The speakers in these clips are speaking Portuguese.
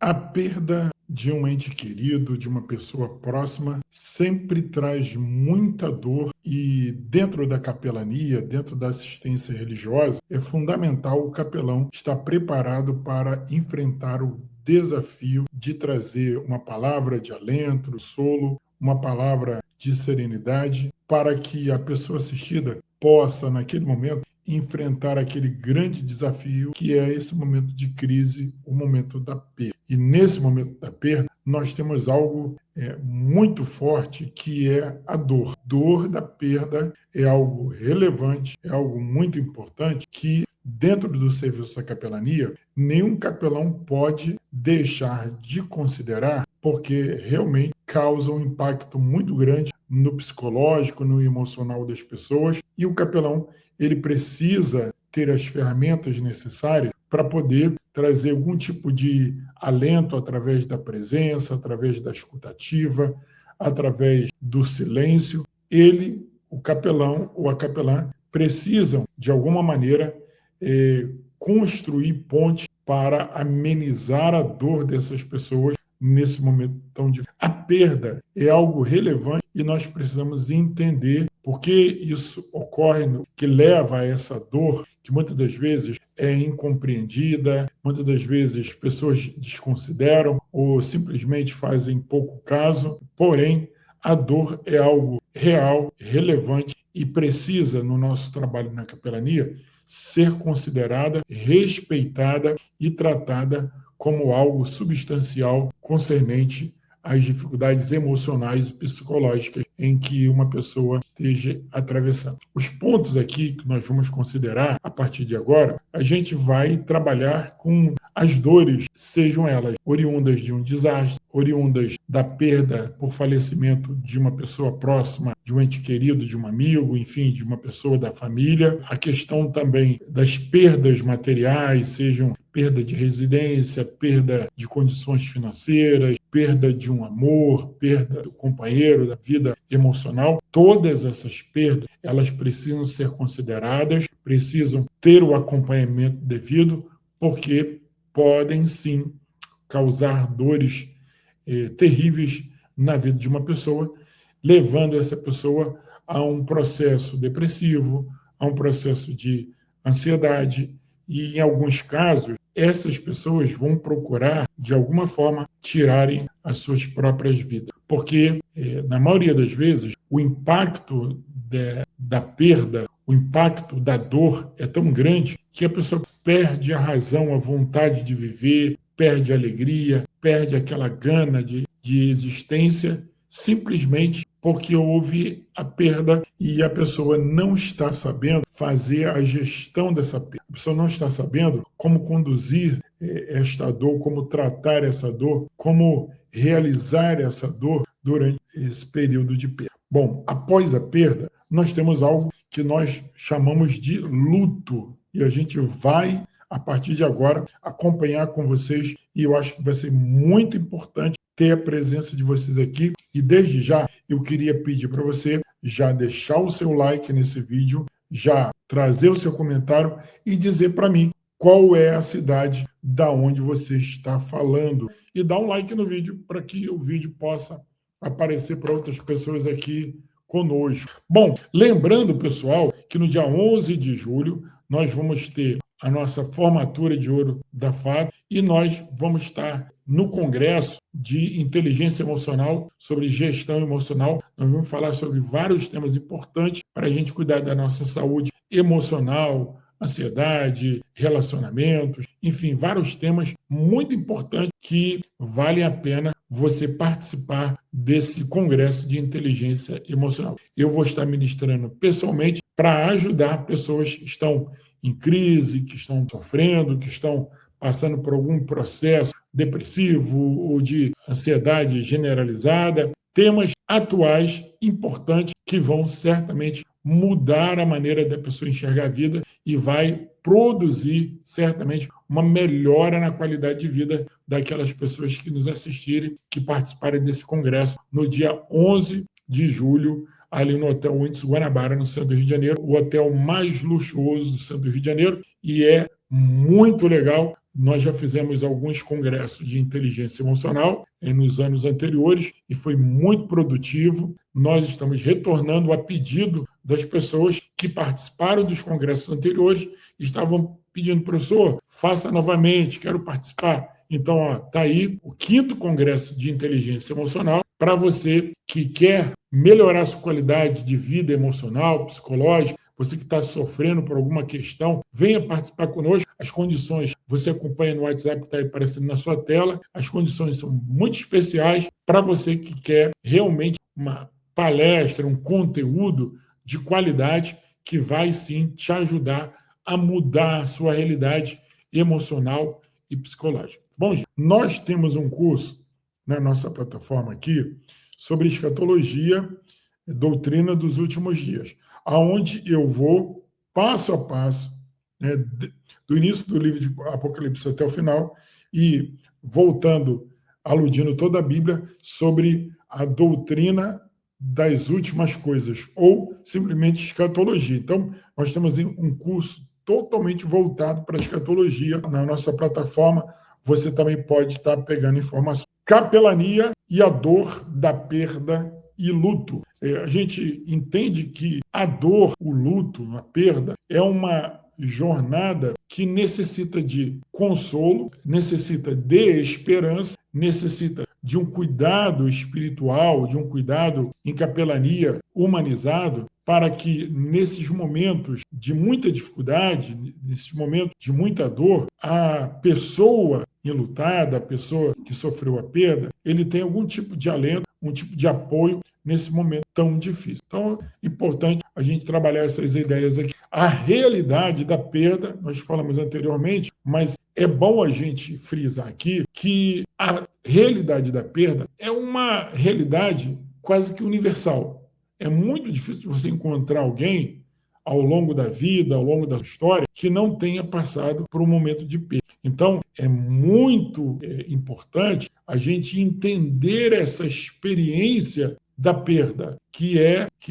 A perda de um ente querido, de uma pessoa próxima, sempre traz muita dor e dentro da capelania, dentro da assistência religiosa, é fundamental o capelão estar preparado para enfrentar o desafio de trazer uma palavra de alento, consolo, uma palavra de serenidade, para que a pessoa assistida possa, naquele momento, enfrentar aquele grande desafio que é esse momento de crise, o momento da perda. E nesse momento da perda, nós temos algo muito forte, que é a dor. Dor da perda é algo relevante, é algo muito importante que, dentro do serviço da capelania, nenhum capelão pode deixar de considerar, porque realmente causa um impacto muito grande no psicológico, no emocional das pessoas, e o capelão ele precisa ter as ferramentas necessárias para poder trazer algum tipo de alento através da presença, através da escutativa, através do silêncio. Ele, o capelão ou a capelã, precisam, de alguma maneira, construir pontes para amenizar a dor dessas pessoas nesse momento tão difícil. A perda é algo relevante e nós precisamos entender por que isso ocorre, que leva a essa dor, que muitas das vezes é incompreendida, muitas das vezes pessoas desconsideram ou simplesmente fazem pouco caso, porém a dor é algo real, relevante e precisa, no nosso trabalho na capelania, ser considerada, respeitada e tratada como algo substancial concernente às dificuldades emocionais e psicológicas em que uma pessoa esteja atravessando. Os pontos aqui que nós vamos considerar a partir de agora, a gente vai trabalhar com as dores, sejam elas oriundas de um desastre, oriundas da perda por falecimento de uma pessoa próxima, de um ente querido, de um amigo, enfim, de uma pessoa da família. A questão também das perdas materiais, sejam perda de residência, perda de condições financeiras, perda de um amor, perda do companheiro, da vida emocional. Todas essas perdas, elas precisam ser consideradas, precisam ter o acompanhamento devido, porque podem sim causar dores terríveis na vida de uma pessoa, levando essa pessoa a um processo depressivo, a um processo de ansiedade, e em alguns casos essas pessoas vão procurar, de alguma forma, tirarem as suas próprias vidas. Porque, na maioria das vezes, o impacto da perda, o impacto da dor é tão grande que a pessoa perde a razão, a vontade de viver, perde a alegria, perde aquela gana de existência, simplesmente porque houve a perda e a pessoa não está sabendo fazer a gestão dessa perda. A pessoa não está sabendo como conduzir esta dor, como tratar essa dor, como realizar essa dor durante esse período de perda. Bom, após a perda, nós temos algo que nós chamamos de luto, e a gente vai, a partir de agora, acompanhar com vocês, e eu acho que vai ser muito importante ter a presença de vocês aqui. E desde já, eu queria pedir para você já deixar o seu like nesse vídeo, já trazer o seu comentário e dizer para mim qual é a cidade da onde você está falando. E dar um like no vídeo para que o vídeo possa aparecer para outras pessoas aqui conosco. Bom, lembrando, pessoal, que no dia 11 de julho nós vamos ter a nossa formatura de ouro da FAB e nós vamos estar no Congresso de Inteligência Emocional, sobre gestão emocional. Nós vamos falar sobre vários temas importantes para a gente cuidar da nossa saúde emocional, ansiedade, relacionamentos, enfim, vários temas muito importantes que valem a pena você participar desse Congresso de Inteligência Emocional. Eu vou estar ministrando pessoalmente para ajudar pessoas que estão em crise, que estão sofrendo, que estão passando por algum processo depressivo ou de ansiedade generalizada, temas atuais importantes que vão certamente mudar a maneira da pessoa enxergar a vida e vai produzir certamente uma melhora na qualidade de vida daquelas pessoas que nos assistirem, que participarem desse congresso no dia 11 de julho, ali no Hotel Windsor Guanabara, no centro do Rio de Janeiro, o hotel mais luxuoso do centro do Rio de Janeiro, e é muito legal Nós já fizemos alguns congressos de inteligência emocional nos anos anteriores e foi muito produtivo. Nós estamos retornando a pedido das pessoas que participaram dos congressos anteriores e estavam pedindo, professor, faça novamente, quero participar. Então, está aí o 5º Congresso de Inteligência Emocional para você que quer melhorar sua qualidade de vida emocional, psicológica, você que está sofrendo por alguma questão, venha participar conosco. As condições, você acompanha no WhatsApp que está aí aparecendo na sua tela. As condições são muito especiais para você que quer realmente uma palestra, um conteúdo de qualidade que vai sim te ajudar a mudar a sua realidade emocional e psicológica. Bom, gente, nós temos um curso na nossa plataforma aqui sobre escatologia, doutrina dos últimos dias, aonde eu vou passo a passo, né, do início do livro de Apocalipse até o final, e voltando, aludindo toda a Bíblia, sobre a doutrina das últimas coisas, ou simplesmente escatologia. Então, nós temos um curso totalmente voltado para a escatologia na nossa plataforma. Você também pode estar pegando informações. Capelania e a dor da perda e luto. A gente entende que a dor, o luto, a perda, é uma jornada que necessita de consolo, necessita de esperança, necessita de um cuidado espiritual, de um cuidado em capelania humanizado, para que nesses momentos de muita dificuldade, nesses momentos de muita dor, a pessoa enlutada, a pessoa que sofreu a perda, ele tem algum tipo de alento, um tipo de apoio nesse momento tão difícil. Então, é importante a gente trabalhar essas ideias aqui. A realidade da perda, nós falamos anteriormente, mas é bom a gente frisar aqui que a realidade da perda é uma realidade quase que universal. É muito difícil de você encontrar alguém ao longo da vida, ao longo da história, que não tenha passado por um momento de perda. Então, é muito importante a gente entender essa experiência da perda, que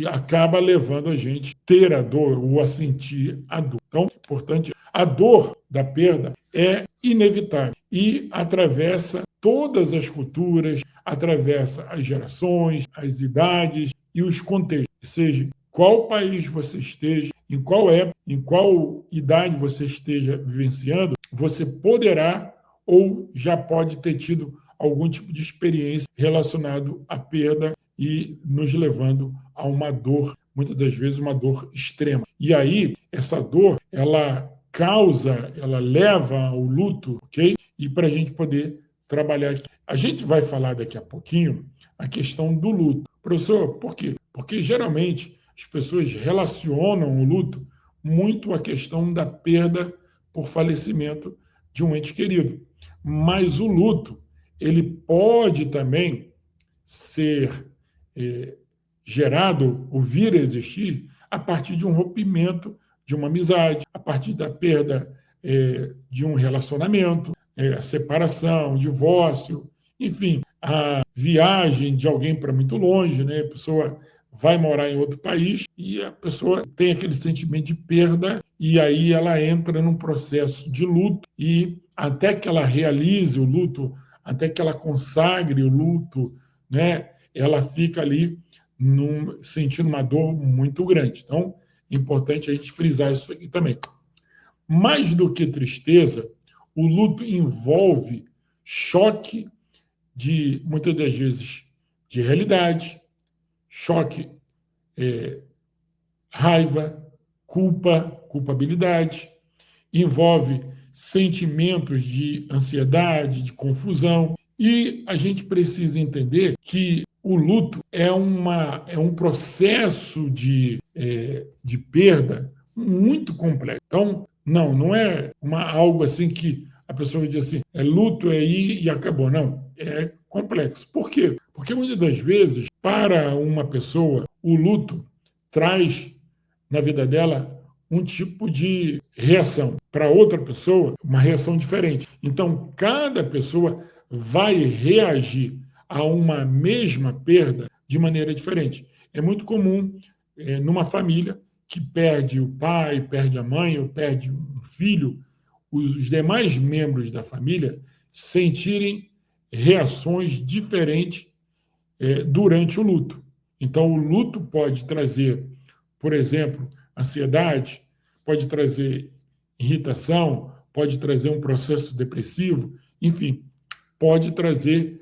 acaba levando a gente a ter a dor ou a sentir a dor. Então, é importante, a dor da perda é inevitável e atravessa todas as culturas, atravessa as gerações, as idades e os contextos, seja qual país você esteja, em qual época, em qual idade você esteja vivenciando, você poderá ou já pode ter tido algum tipo de experiência relacionado à perda e nos levando a uma dor, muitas das vezes uma dor extrema. E aí, essa dor, ela leva ao luto, ok? E para a gente poder trabalhar aqui. A gente vai falar daqui a pouquinho a questão do luto. Professor, por quê? Porque geralmente as pessoas relacionam o luto muito à questão da perda por falecimento de um ente querido. Mas o luto, ele pode também ser gerado ou vir a existir a partir de um rompimento de uma amizade, a partir da perda de um relacionamento, a separação, o divórcio, enfim, a viagem de alguém para muito longe, né? A pessoa vai morar em outro país e a pessoa tem aquele sentimento de perda e aí ela entra num processo de luto e até que ela realize o luto, até que ela consagre o luto, né? Ela fica ali sentindo uma dor muito grande. Então, é importante a gente frisar isso aqui também. Mais do que tristeza, o luto envolve choque de, muitas das vezes, de realidade, choque, raiva, culpabilidade, envolve sentimentos de ansiedade, de confusão, e a gente precisa entender que o luto é um processo de perda muito complexo. Então, não é algo assim que a pessoa vai dizer assim, é luto, é ir e acabou. Não, é complexo. Por quê? Porque muitas das vezes, para uma pessoa, o luto traz na vida dela um tipo de reação. Para outra pessoa, uma reação diferente. Então, cada pessoa vai reagir a uma mesma perda de maneira diferente. É muito comum numa família que perde o pai, perde a mãe ou perde um filho, os demais membros da família sentirem reações diferentes durante o luto. Então, o luto pode trazer, por exemplo, ansiedade, pode trazer irritação, pode trazer um processo depressivo, enfim, pode trazer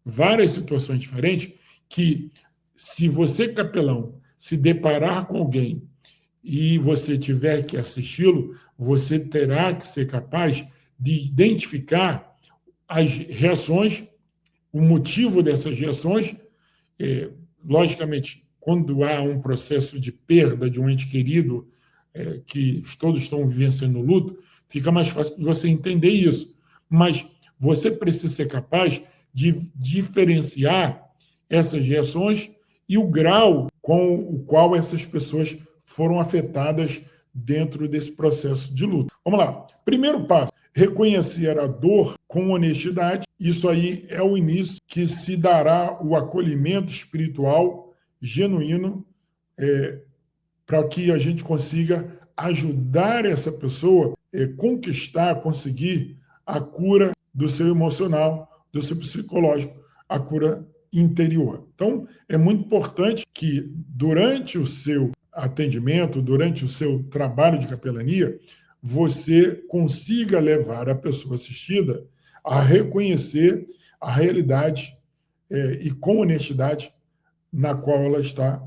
várias situações diferentes que, se você, capelão, se deparar com alguém e você tiver que assisti-lo, você terá que ser capaz de identificar as reações, o motivo dessas reações. Logicamente, quando há um processo de perda de um ente querido, que todos estão vivenciando o luto, fica mais fácil de você entender isso. Mas você precisa ser capaz de diferenciar essas reações e o grau com o qual essas pessoas foram afetadas dentro desse processo de luto. Vamos lá. Primeiro passo: reconhecer a dor com honestidade. Isso aí é o início que se dará o acolhimento espiritual genuíno, para que a gente consiga ajudar essa pessoa a conquistar, conseguir a cura do seu emocional, do seu psicológico, a cura interior. Então, é muito importante que, durante o seu atendimento, durante o seu trabalho de capelania, você consiga levar a pessoa assistida a reconhecer a realidade e com honestidade na qual ela está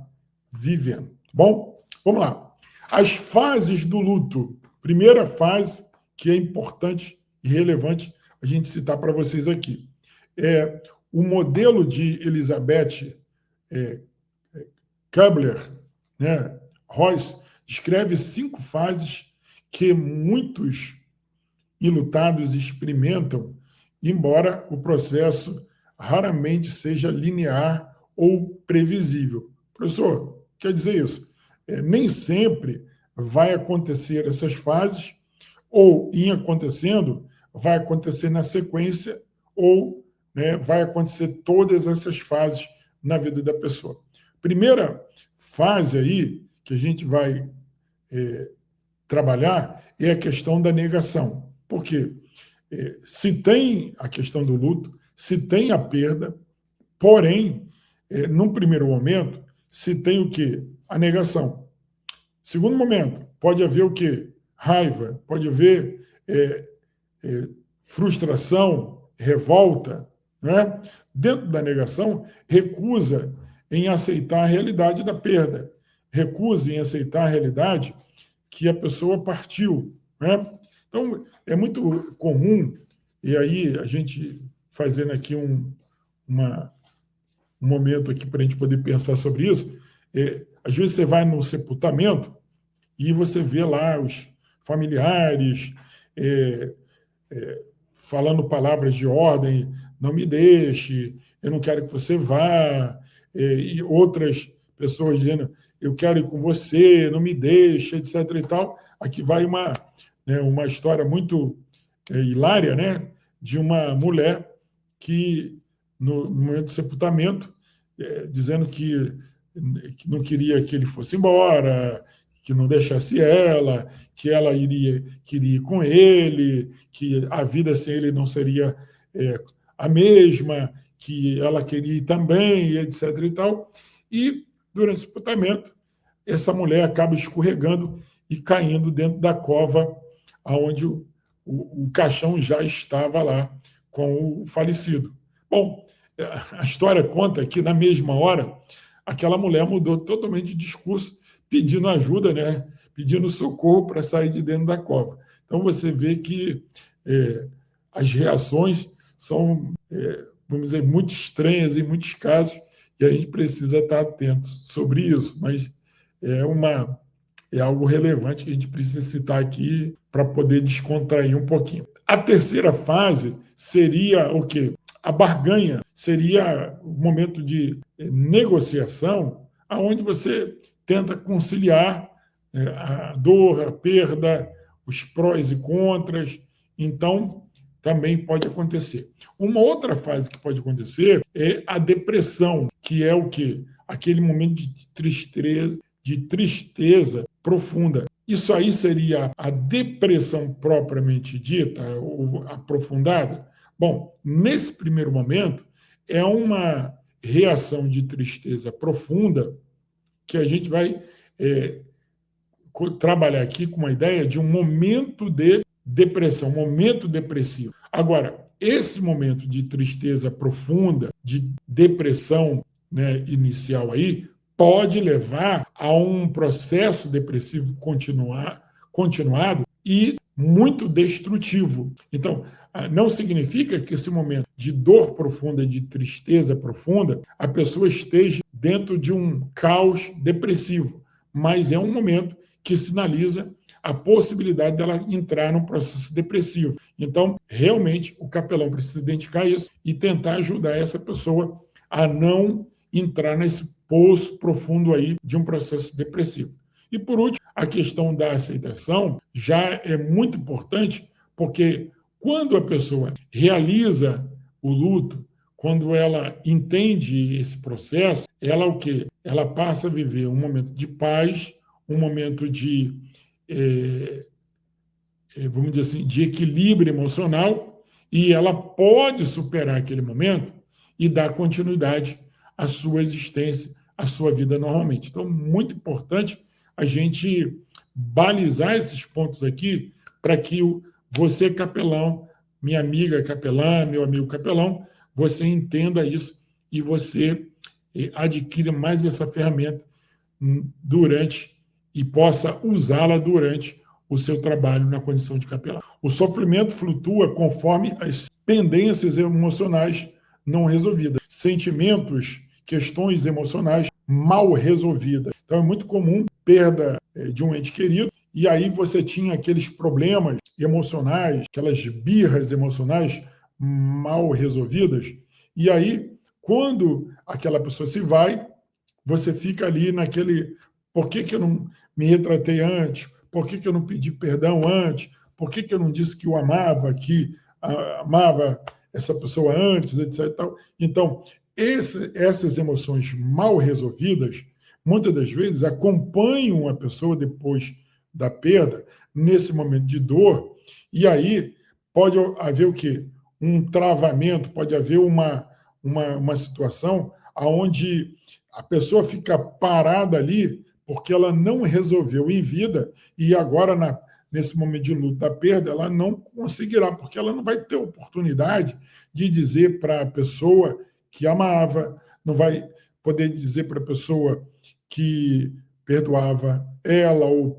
vivendo. Bom, vamos lá. As fases do luto. Primeira fase, que é importante e relevante a gente citar para vocês aqui. O modelo de Elizabeth Kubler-Ross descreve 5 fases que muitos enlutados experimentam, embora o processo raramente seja linear ou previsível. Professor, quer dizer isso? Nem sempre vai acontecer essas fases, ou, em acontecendo, vai acontecer na sequência, ou vai acontecer todas essas fases na vida da pessoa. Primeira fase aí que a gente vai trabalhar é a questão da negação. Por quê? Se tem a questão do luto, se tem a perda, porém, num primeiro momento, se tem o quê? A negação. Segundo momento, pode haver o quê? Raiva, pode haver frustração, revolta, né? Dentro da negação, recusa em aceitar a realidade da perda, recusa em aceitar a realidade que a pessoa partiu, né? Então, é muito comum, e aí a gente fazendo aqui um momento aqui para a gente poder pensar sobre isso, às vezes você vai no sepultamento e você vê lá os familiares falando palavras de ordem: não me deixe, eu não quero que você vá, e outras pessoas dizendo: eu quero ir com você, não me deixe, etc. e tal. Aqui vai uma história muito hilária, né, de uma mulher que, no momento do sepultamento, dizendo que não queria que ele fosse embora, que não deixasse ela, que ela queria ir com ele, que a vida sem ele não seria a mesma, que ela queria ir também, etc. e tal. E, durante o sepultamento, essa mulher acaba escorregando e caindo dentro da cova onde o caixão já estava lá com o falecido. Bom, a história conta que, na mesma hora, aquela mulher mudou totalmente de discurso, pedindo ajuda, né? Pedindo socorro para sair de dentro da cova. Então, você vê que as reações são, vamos dizer, muito estranhas em muitos casos, e a gente precisa estar atento sobre isso, mas é algo relevante que a gente precisa citar aqui para poder descontrair um pouquinho. A terceira fase seria o quê? A barganha. Seria o momento de negociação, onde você tenta conciliar a dor, a perda, os prós e contras. Então, também pode acontecer. Uma outra fase que pode acontecer é a depressão, que é o quê? Aquele momento de tristeza profunda. Isso aí seria a depressão propriamente dita, ou aprofundada? Bom, nesse primeiro momento, é uma reação de tristeza profunda que a gente vai trabalhar aqui com uma ideia de um momento de depressão, um momento depressivo. Agora, esse momento de tristeza profunda, de depressão, né, inicial aí, pode levar a um processo depressivo continuado e muito destrutivo. Então, não significa que esse momento de dor profunda, de tristeza profunda, a pessoa esteja dentro de um caos depressivo, mas é um momento que sinaliza a possibilidade dela entrar num processo depressivo. Então, realmente, o capelão precisa identificar isso e tentar ajudar essa pessoa a não entrar nesse poço profundo aí de um processo depressivo. E, por último, a questão da aceitação já é muito importante, porque quando a pessoa realiza o luto, quando ela entende esse processo, ela o quê? Ela passa a viver um momento de paz, um momento de, vamos dizer assim, de equilíbrio emocional, e ela pode superar aquele momento e dar continuidade à sua existência, à sua vida normalmente. Então, muito importante a gente balizar esses pontos aqui para que você, capelão, minha amiga capelã, meu amigo capelão, você entenda isso e você adquira mais essa ferramenta durante e possa usá-la durante o seu trabalho na condição de capelão. O sofrimento flutua conforme as pendências emocionais não resolvidas, sentimentos, questões emocionais mal resolvidas. Então é muito comum perda de um ente querido, e aí você tinha aqueles problemas emocionais, aquelas birras emocionais mal resolvidas, e aí quando aquela pessoa se vai, você fica ali naquele, por que eu não me retratei antes? Por que eu não pedi perdão antes? Por que eu não disse que eu amava, que amava essa pessoa antes, etc. Então, essas emoções mal resolvidas, muitas das vezes, acompanham a pessoa depois da perda, nesse momento de dor, e aí pode haver o quê? Um travamento, pode haver uma situação onde a pessoa fica parada ali porque ela não resolveu em vida e agora, nesse momento de luto da perda, ela não conseguirá, porque ela não vai ter oportunidade de dizer para a pessoa que amava, não vai poder dizer para a pessoa que perdoava ela ou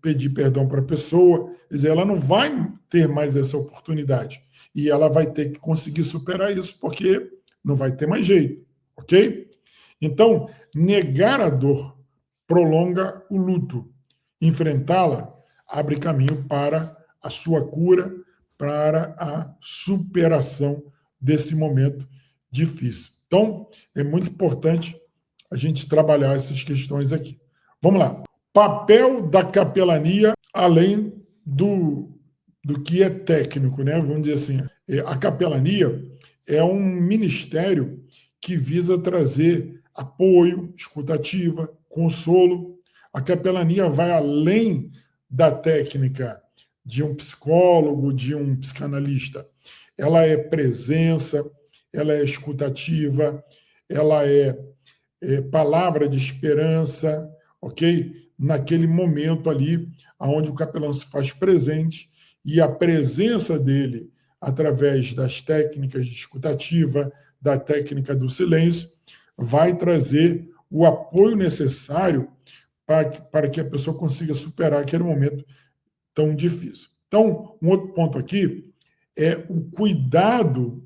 pedir perdão para a pessoa. Quer dizer, ela não vai ter mais essa oportunidade e ela vai ter que conseguir superar isso porque não vai ter mais jeito, ok? Então, negar a dor prolonga o luto. Enfrentá-la abre caminho para a sua cura, para a superação desse momento difícil. Então, é muito importante a gente trabalhar essas questões aqui. Vamos lá. Papel da capelania, além do que é técnico, né? Vamos dizer assim, a capelania é um ministério que visa trazer apoio, escutativa, consolo. A capelania vai além da técnica de um psicólogo, de um psicanalista. Ela é presença, ela é escutativa, ela é palavra de esperança, ok? Naquele momento ali, onde o capelão se faz presente, e a presença dele, através das técnicas de escutativa, da técnica do silêncio, vai trazer o apoio necessário para que a pessoa consiga superar aquele momento tão difícil. Então, um outro ponto aqui é o cuidado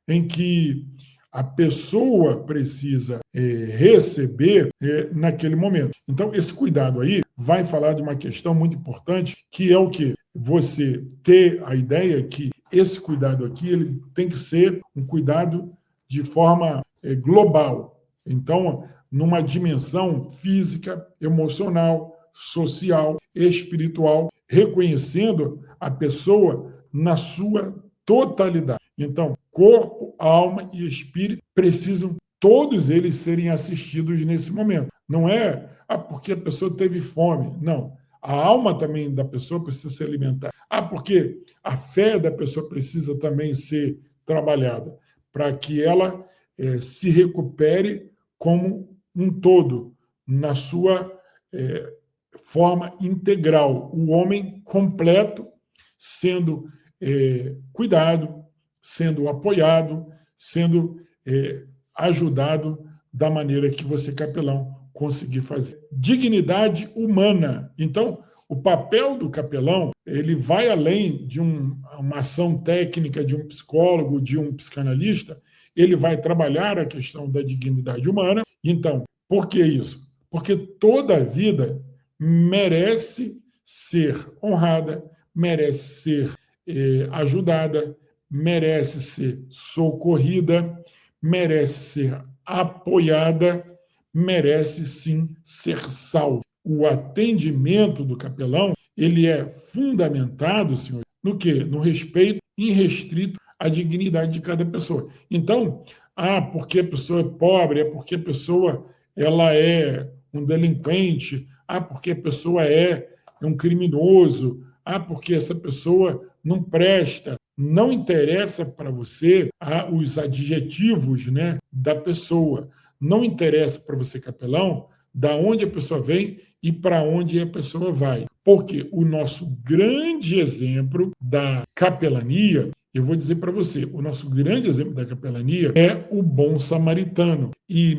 em que a pessoa precisa receber naquele momento. Então, esse cuidado aí vai falar de uma questão muito importante, que é o quê? Você ter a ideia que esse cuidado aqui ele tem que ser um cuidado de forma global. Então, numa dimensão física, emocional, social, espiritual, reconhecendo a pessoa na sua totalidade. Então, corpo, alma e espírito precisam todos eles serem assistidos nesse momento. Não é porque a pessoa teve fome. Não. A alma também da pessoa precisa ser alimentada. Porque a fé da pessoa precisa também ser trabalhada para que ela se recupere como um todo, na sua forma integral. O homem completo sendo cuidado, sendo apoiado, sendo ajudado da maneira que você, capelão, conseguir fazer. Dignidade humana. Então, o papel do capelão, ele vai além de uma ação técnica de um psicólogo, de um psicanalista, ele vai trabalhar a questão da dignidade humana. Então, por que isso? Porque toda vida merece ser honrada, merece ser ajudada, merece ser socorrida, merece ser apoiada, merece sim ser salva. O atendimento do capelão, ele é fundamentado, senhor, no quê? No respeito irrestrito à dignidade de cada pessoa. Então, porque a pessoa é pobre, porque a pessoa ela é um delinquente, porque a pessoa é um criminoso, porque essa pessoa não presta. Não interessa para você os adjetivos, né, da pessoa. Não interessa para você, capelão, da onde a pessoa vem e para onde a pessoa vai. Porque o nosso grande exemplo da capelania, eu vou dizer para você, o nosso grande exemplo da capelania é o bom samaritano. E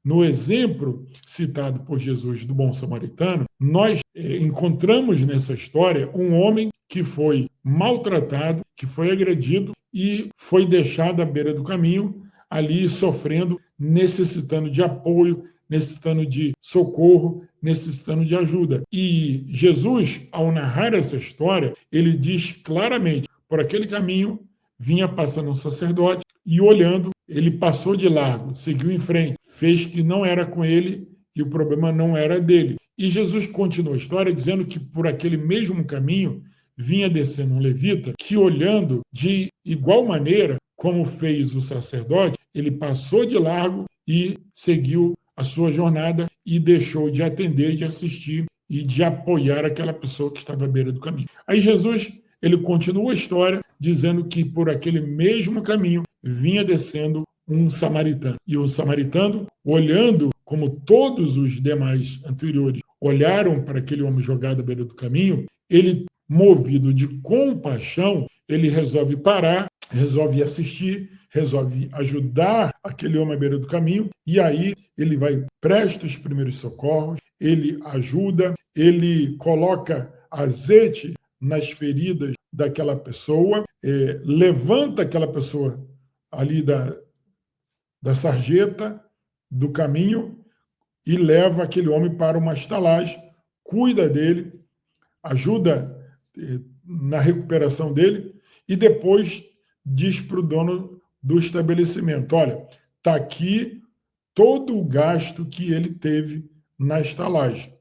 no exemplo citado por Jesus do bom samaritano, nós encontramos nessa história um homem que foi maltratado, que foi agredido e foi deixado à beira do caminho, ali sofrendo, necessitando de apoio, necessitando de socorro, necessitando de ajuda. E Jesus, ao narrar essa história, ele diz claramente, por aquele caminho vinha passando um sacerdote e olhando, ele passou de largo, seguiu em frente, fez que não era com ele e o problema não era dele. E Jesus continua a história dizendo que por aquele mesmo caminho vinha descendo um levita que, olhando de igual maneira como fez o sacerdote, ele passou de largo e seguiu a sua jornada e deixou de atender, de assistir e de apoiar aquela pessoa que estava à beira do caminho. Aí Jesus, ele continua a história dizendo que por aquele mesmo caminho vinha descendo um samaritano. E o samaritano, olhando como todos os demais anteriores olharam para aquele homem jogado à beira do caminho, ele, movido de compaixão, ele resolve parar, resolve assistir, resolve ajudar aquele homem à beira do caminho, e aí ele vai, presta os primeiros socorros, ele ajuda, ele coloca azeite nas feridas daquela pessoa, levanta aquela pessoa ali da sarjeta, do caminho, e leva aquele homem para uma estalagem, cuida dele, ajuda na recuperação dele, e depois diz para o dono do estabelecimento, olha, está aqui todo o gasto que ele teve na estalagem.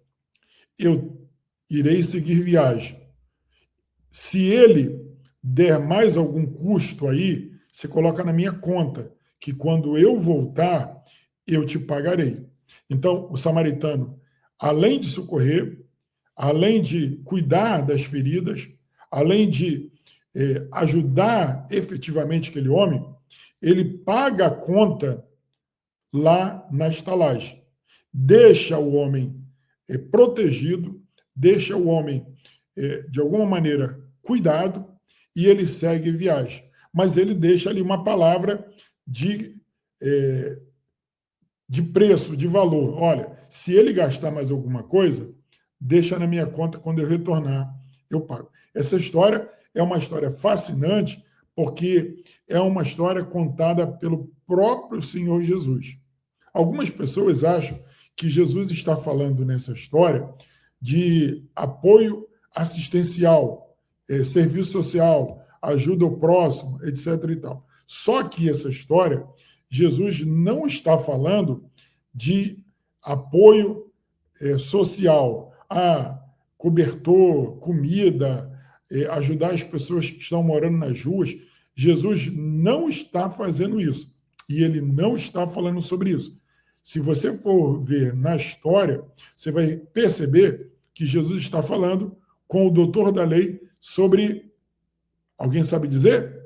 Eu irei seguir viagem. Se ele der mais algum custo aí, você coloca na minha conta, que quando eu voltar, eu te pagarei. Então, o samaritano, além de socorrer, além de cuidar das feridas, além de ajudar efetivamente aquele homem, ele paga a conta lá na estalagem. Deixa o homem protegido, deixa o homem, de alguma maneira, cuidado, e ele segue viagem. Mas ele deixa ali uma palavra de preço, de valor. Olha, se ele gastar mais alguma coisa, deixa na minha conta, quando eu retornar, eu pago. Essa história é uma história fascinante, porque é uma história contada pelo próprio Senhor Jesus. Algumas pessoas acham que Jesus está falando nessa história de apoio assistencial, serviço social, ajuda ao próximo, etc. e tal. Só que essa história, Jesus não está falando de apoio social, cobertor, comida, ajudar as pessoas que estão morando nas ruas. Jesus não está fazendo isso. e ele não está falando sobre isso. Se você for ver na história, você vai perceber que Jesus está falando com o doutor da lei sobre, alguém sabe dizer?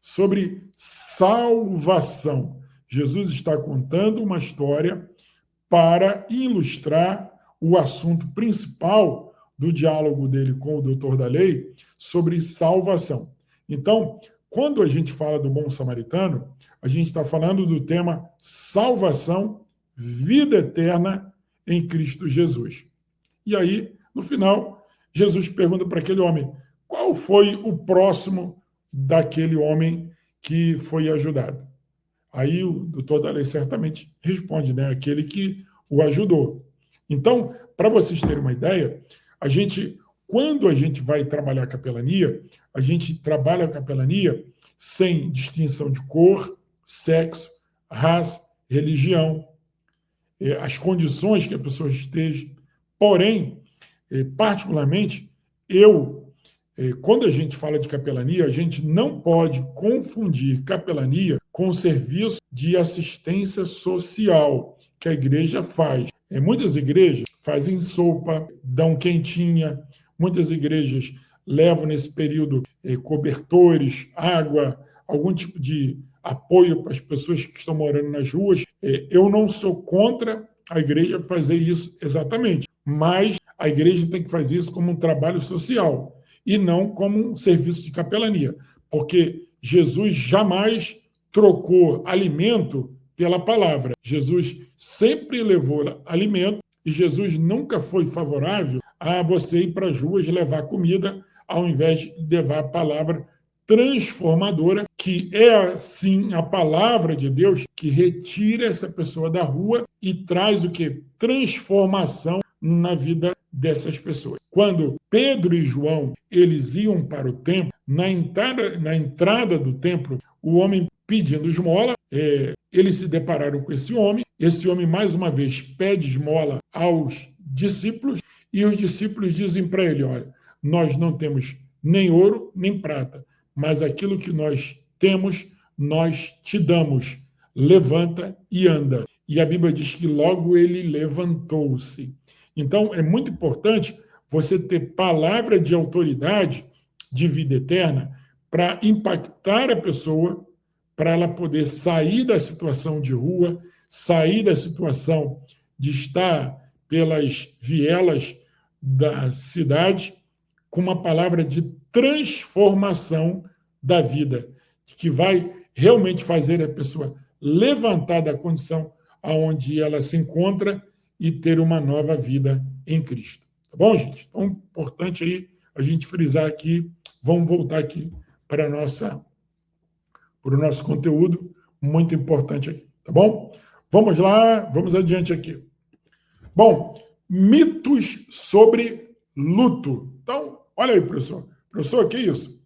Sobre salvação. Jesus está contando uma história para ilustrar o assunto principal do diálogo dele com o doutor da lei sobre salvação. Então, quando a gente fala do bom samaritano, a gente está falando do tema salvação, vida eterna em Cristo Jesus. E aí, no final, Jesus pergunta para aquele homem, qual foi o próximo daquele homem que foi ajudado? Aí o doutor da lei certamente responde, né? Aquele que o ajudou. Então, para vocês terem uma ideia, quando a gente vai trabalhar a capelania, a gente trabalha a capelania sem distinção de cor, sexo, raça, religião, as condições que a pessoa esteja. Porém, particularmente, quando a gente fala de capelania, a gente não pode confundir capelania com o serviço de assistência social que a igreja faz. Muitas igrejas fazem sopa, dão quentinha, muitas igrejas levam nesse período cobertores, água, algum tipo de apoio para as pessoas que estão morando nas ruas. Eu não sou contra a igreja fazer isso exatamente, mas a igreja tem que fazer isso como um trabalho social e não como um serviço de capelania, porque Jesus jamais trocou alimento pela palavra. Jesus sempre levou alimento e Jesus nunca foi favorável a você ir para as ruas levar comida ao invés de levar a palavra transformadora, que é, sim, a palavra de Deus que retira essa pessoa da rua e traz o quê? Transformação na vida dessas pessoas. Quando Pedro e João eles iam para o templo, na entrada do templo, o homem pedindo esmola, eles se depararam com esse homem mais uma vez pede esmola aos discípulos e os discípulos dizem para ele, olha, nós não temos nem ouro nem prata, mas aquilo que nós temos, nós te damos. Levanta e anda. E a Bíblia diz que logo ele levantou-se. Então, é muito importante você ter palavra de autoridade de vida eterna para impactar a pessoa, para ela poder sair da situação de rua, sair da situação de estar pelas vielas da cidade, com uma palavra de transformação da vida, que vai realmente fazer a pessoa levantar da condição aonde ela se encontra e ter uma nova vida em Cristo. Tá bom, gente? Então, importante aí a gente frisar aqui. Vamos voltar aqui para o nosso conteúdo, muito importante aqui, tá bom? Vamos lá, vamos adiante aqui. Bom, mitos sobre luto. Então, olha aí, professor. Professor, que isso?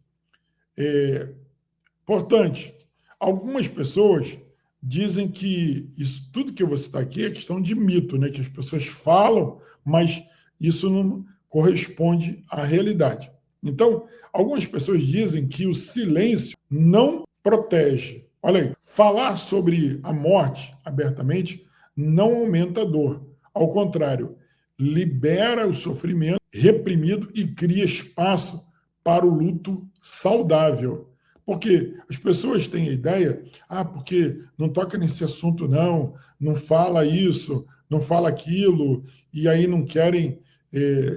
Importante. Algumas pessoas dizem que isso tudo que eu vou citar aqui é questão de mito, né? Que as pessoas falam, mas isso não corresponde à realidade. Então, algumas pessoas dizem que o silêncio não protege. Olha aí, falar sobre a morte abertamente não aumenta a dor. Ao contrário, libera o sofrimento reprimido e cria espaço para o luto saudável. Porque as pessoas têm a ideia, porque não toca nesse assunto não fala isso, não fala aquilo, e aí não querem,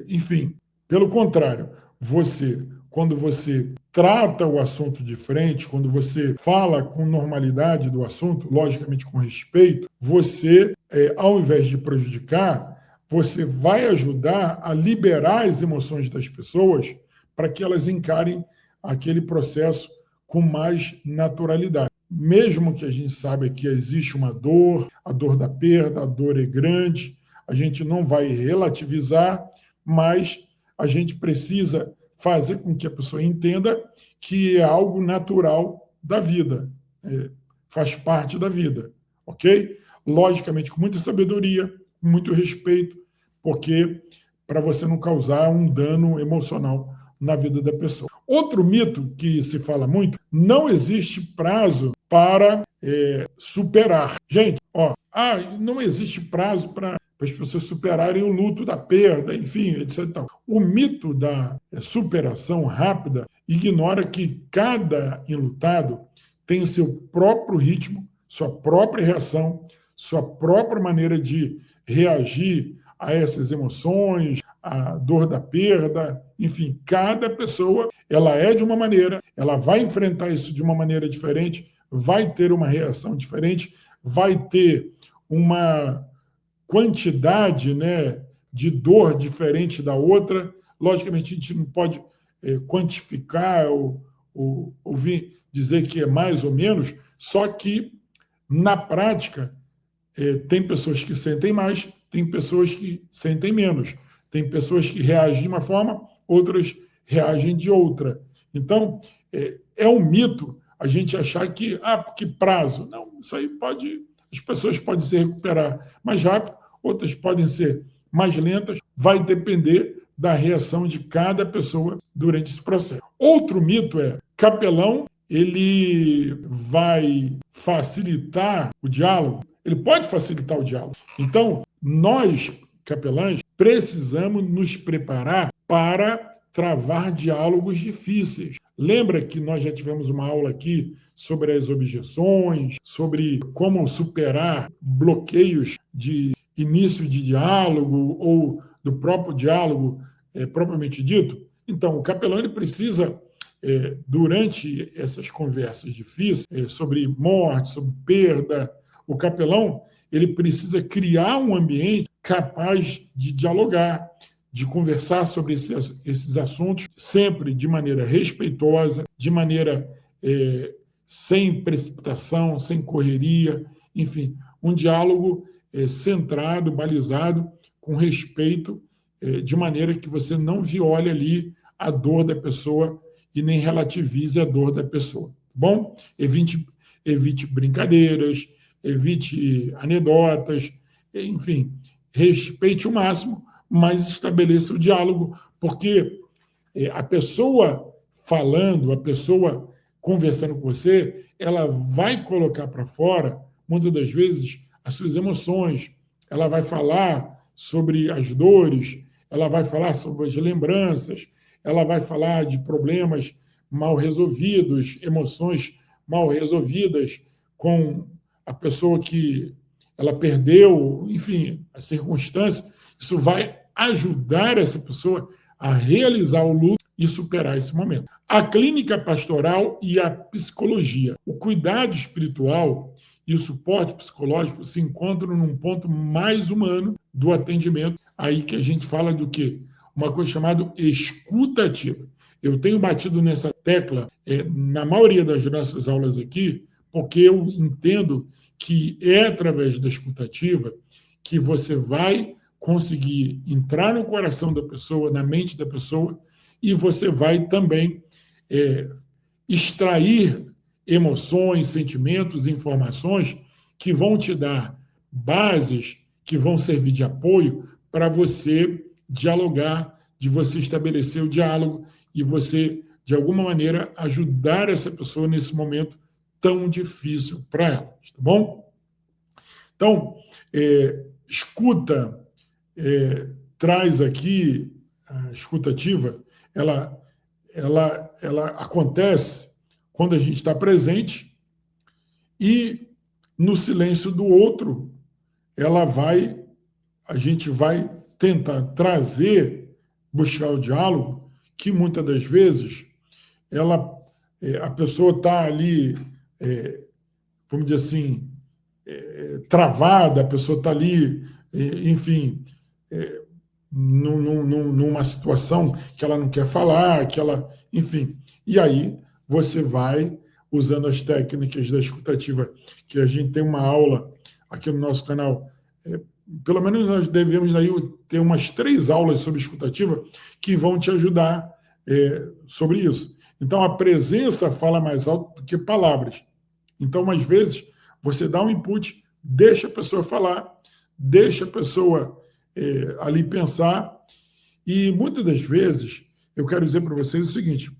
enfim. Pelo contrário, quando você trata o assunto de frente, quando você fala com normalidade do assunto, logicamente com respeito, você, ao invés de prejudicar, você vai ajudar a liberar as emoções das pessoas para que elas encarem aquele processo com mais naturalidade. Mesmo que a gente saiba que existe uma dor, a dor da perda, a dor é grande, a gente não vai relativizar, mas a gente precisa fazer com que a pessoa entenda que é algo natural da vida, faz parte da vida, ok? Logicamente, com muita sabedoria, com muito respeito, porque para você não causar um dano emocional na vida da pessoa. Outro mito que se fala muito: não existe prazo para superar. Gente, não existe prazo para as pessoas superarem o luto da perda, enfim, etc. O mito da superação rápida ignora que cada enlutado tem o seu próprio ritmo, sua própria reação, sua própria maneira de reagir a essas emoções, a dor da perda, enfim, cada pessoa ela é de uma maneira, ela vai enfrentar isso de uma maneira diferente, vai ter uma reação diferente, vai ter uma quantidade, né, de dor diferente da outra. Logicamente, a gente não pode quantificar ou dizer que é mais ou menos, só que, na prática, tem pessoas que sentem mais, tem pessoas que sentem menos. Tem pessoas que reagem de uma forma, outras reagem de outra. Então, é um mito a gente achar que, porque prazo. Não, isso aí as pessoas podem se recuperar mais rápido, outras podem ser mais lentas, vai depender da reação de cada pessoa durante esse processo. Outro mito é: capelão, ele vai facilitar o diálogo? Ele pode facilitar o diálogo. Então, nós, capelães, precisamos nos preparar para travar diálogos difíceis. Lembra que nós já tivemos uma aula aqui sobre as objeções, sobre como superar bloqueios de início de diálogo ou do próprio diálogo propriamente dito? Então, o capelão ele precisa, durante essas conversas difíceis sobre morte, sobre perda, o capelão ele precisa criar um ambiente capaz de dialogar, de conversar sobre esses assuntos, sempre de maneira respeitosa, de maneira sem precipitação, sem correria, enfim, um diálogo centrado, balizado, com respeito, de maneira que você não viole ali a dor da pessoa e nem relativize a dor da pessoa. Tá bom? Evite brincadeiras, evite anedotas, enfim, respeite o máximo, mas estabeleça o diálogo, porque a pessoa falando, a pessoa conversando com você, ela vai colocar para fora, muitas das vezes, as suas emoções, ela vai falar sobre as dores, ela vai falar sobre as lembranças, ela vai falar de problemas mal resolvidos, emoções mal resolvidas com a pessoa que ela perdeu, enfim, a circunstância. Isso vai ajudar essa pessoa a realizar o luto e superar esse momento. A clínica pastoral e a psicologia. O cuidado espiritual e o suporte psicológico se encontram num ponto mais humano do atendimento, aí que a gente fala do quê? Uma coisa chamada escuta ativa. Eu tenho batido nessa tecla na maioria das nossas aulas aqui, porque eu entendo que é através da escuta ativa que você vai conseguir entrar no coração da pessoa, na mente da pessoa, e você vai também extrair emoções, sentimentos, informações que vão te dar bases que vão servir de apoio para você dialogar, de você estabelecer o diálogo e você, de alguma maneira, ajudar essa pessoa nesse momento tão difícil para ela, tá bom? Então, escuta traz aqui, a escuta ativa, ela acontece quando a gente está presente e no silêncio do outro, a gente vai tentar trazer, buscar o diálogo, que muitas das vezes a pessoa está ali, vamos dizer assim, travada, a pessoa está ali, enfim, numa situação que ela não quer falar, enfim. E aí você vai usando as técnicas da escutativa, que a gente tem uma aula aqui no nosso canal, pelo menos nós devemos aí ter umas 3 aulas sobre escutativa que vão te ajudar sobre isso. Então, a presença fala mais alto do que palavras. Então, às vezes, você dá um input, deixa a pessoa falar, deixa a pessoa ali pensar, e muitas das vezes eu quero dizer para vocês o seguinte: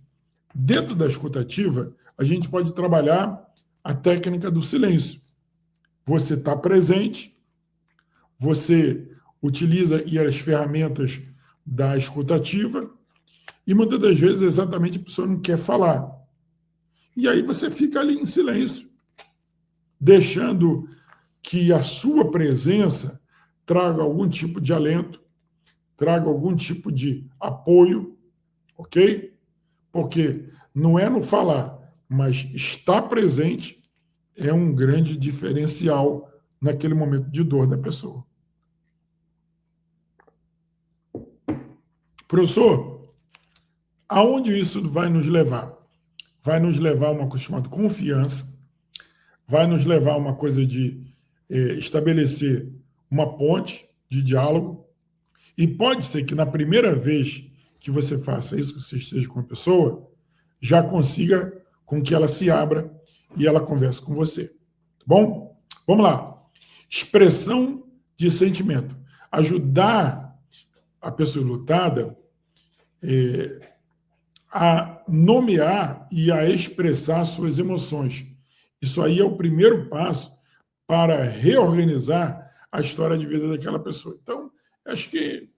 dentro da escutativa, a gente pode trabalhar a técnica do silêncio. Você está presente, você utiliza as ferramentas da escutativa, e muitas das vezes exatamente a pessoa não quer falar. E aí você fica ali em silêncio, deixando que a sua presença traga algum tipo de alento, traga algum tipo de apoio, ok? Porque não é no falar, mas estar presente é um grande diferencial naquele momento de dor da pessoa. Professor, aonde isso vai nos levar? Vai nos levar a uma coisa chamada confiança, vai nos levar a uma coisa de estabelecer uma ponte de diálogo, e pode ser que na primeira vez que você faça isso, que você esteja com a pessoa, já consiga com que ela se abra e ela converse com você. Tá bom? Vamos lá. Expressão de sentimento. Ajudar a pessoa lutada a nomear e a expressar suas emoções. Isso aí é o primeiro passo para reorganizar a história de vida daquela pessoa. Então, acho que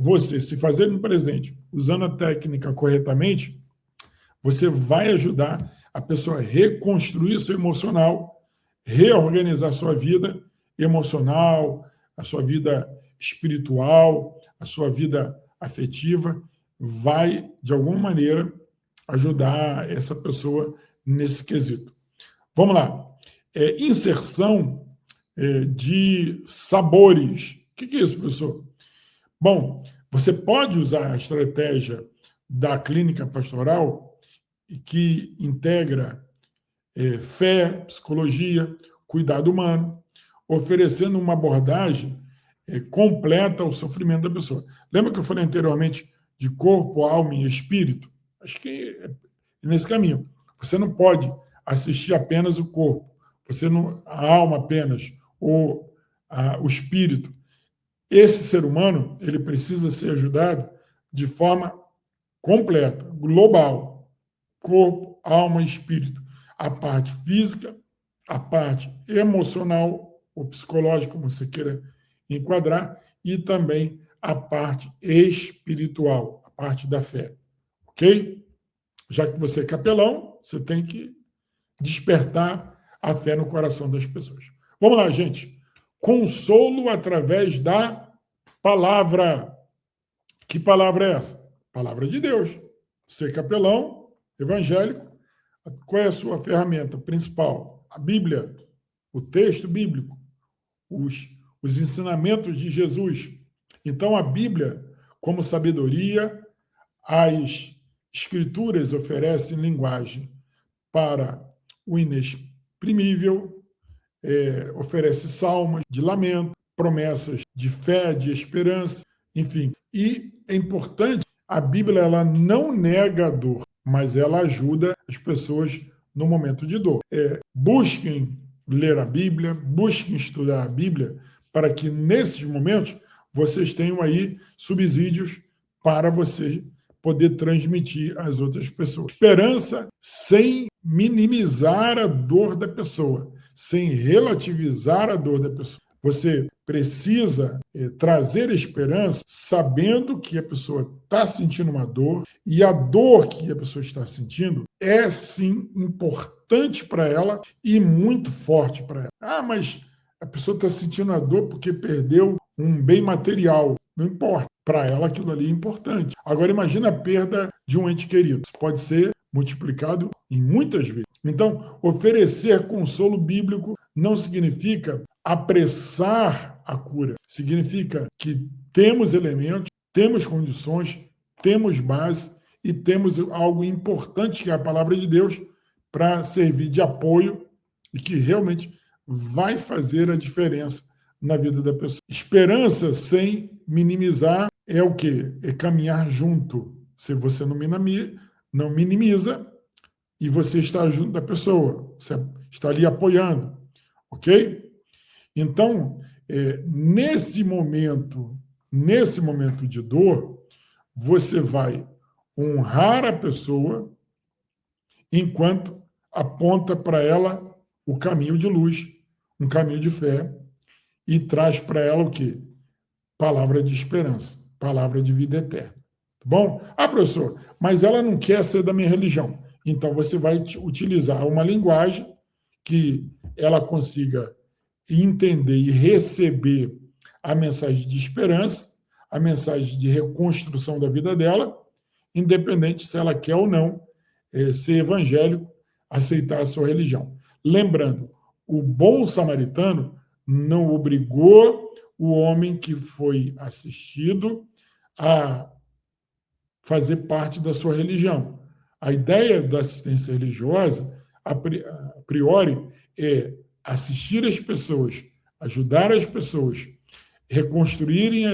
você, se fazer um presente usando a técnica corretamente, você vai ajudar a pessoa a reconstruir seu emocional, reorganizar sua vida emocional, a sua vida espiritual, a sua vida afetiva, vai, de alguma maneira, ajudar essa pessoa nesse quesito. Vamos lá. Inserção de sabores. O que é isso, professor? Bom, você pode usar a estratégia da clínica pastoral que integra fé, psicologia, cuidado humano, oferecendo uma abordagem completa ao sofrimento da pessoa. Lembra que eu falei anteriormente de corpo, alma e espírito? Acho que é nesse caminho. Você não pode assistir apenas o corpo, a alma apenas, ou o espírito. Esse ser humano, ele precisa ser ajudado de forma completa, global. Corpo, alma e espírito. A parte física, a parte emocional ou psicológica, como você queira enquadrar, e também a parte espiritual, a parte da fé. Ok? Já que você é capelão, você tem que despertar a fé no coração das pessoas. Vamos lá, gente. Consolo através da palavra. Que palavra é essa? Palavra de Deus. Você é capelão, evangélico, qual é a sua ferramenta principal? A Bíblia, o texto bíblico, os ensinamentos de Jesus. Então, a Bíblia, como sabedoria, as Escrituras oferecem linguagem para o inexprimível, oferece salmos de lamento, promessas de fé, de esperança, enfim. E é importante, a Bíblia ela não nega a dor, mas ela ajuda as pessoas no momento de dor. Busquem ler a Bíblia, busquem estudar a Bíblia, para que nesses momentos vocês tenham aí subsídios para você poder transmitir às outras pessoas. Esperança sem minimizar a dor da pessoa, sem relativizar a dor da pessoa. Você precisa trazer esperança sabendo que a pessoa está sentindo uma dor e a dor que a pessoa está sentindo é, sim, importante para ela e muito forte para ela. Ah, mas a pessoa está sentindo a dor porque perdeu um bem material. Não importa. Para ela, aquilo ali é importante. Agora, imagina a perda de um ente querido. Isso pode ser multiplicado em muitas vezes. Então, oferecer consolo bíblico não significa apressar a cura. Significa que temos elementos, temos condições, temos base e temos algo importante, que é a palavra de Deus, para servir de apoio e que realmente vai fazer a diferença na vida da pessoa. Esperança sem minimizar é o quê? É caminhar junto. Se você não minimiza e você está junto da pessoa, você está ali apoiando, ok? Então, nesse momento de dor, você vai honrar a pessoa enquanto aponta para ela o caminho de luz, um caminho de fé, e traz para ela o quê? Palavra de esperança, palavra de vida eterna. Tá bom? Ah, professor, mas ela não quer ser da minha religião. Então você vai utilizar uma linguagem que ela consiga entender e receber a mensagem de esperança, a mensagem de reconstrução da vida dela, independente se ela quer ou não ser evangélico, aceitar a sua religião. Lembrando, o bom samaritano não obrigou o homem que foi assistido a fazer parte da sua religião. A ideia da assistência religiosa, a priori, é assistir as pessoas, ajudar as pessoas, reconstruírem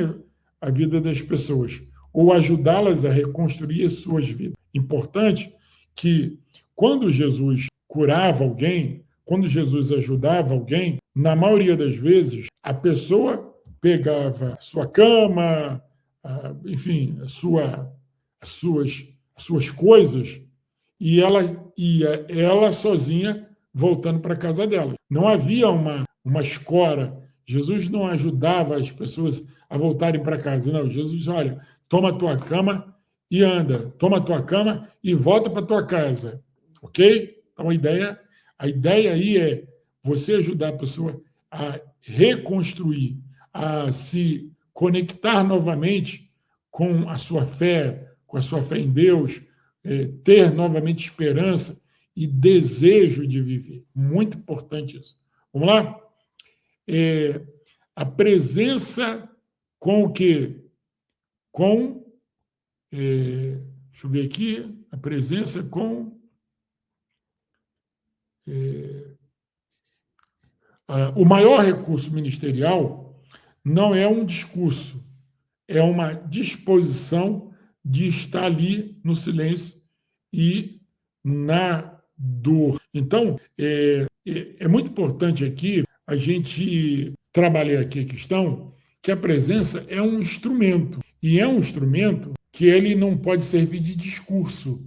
a vida das pessoas, ou ajudá-las a reconstruir as suas vidas. Importante que, quando Jesus curava alguém, quando Jesus ajudava alguém, na maioria das vezes, a pessoa pegava sua cama, enfim, as suas coisas, e ela ia, ela sozinha, voltando para a casa dela. Não havia uma escora. Jesus não ajudava as pessoas a voltarem para casa. Não, Jesus, olha, toma a tua cama e anda. Toma a tua cama e volta para a tua casa. Ok? Então, a ideia aí é você ajudar a pessoa a reconstruir, a se conectar novamente com a sua fé em Deus, ter novamente esperança e desejo de viver. Muito importante isso. Vamos lá? A presença com o quê? Deixa eu ver aqui, a presença com o maior recurso ministerial não é um discurso, é uma disposição de estar ali no silêncio e na dor. Então, é muito importante aqui a gente trabalhar aqui a questão que a presença é um instrumento, e é um instrumento que ele não pode servir de discurso,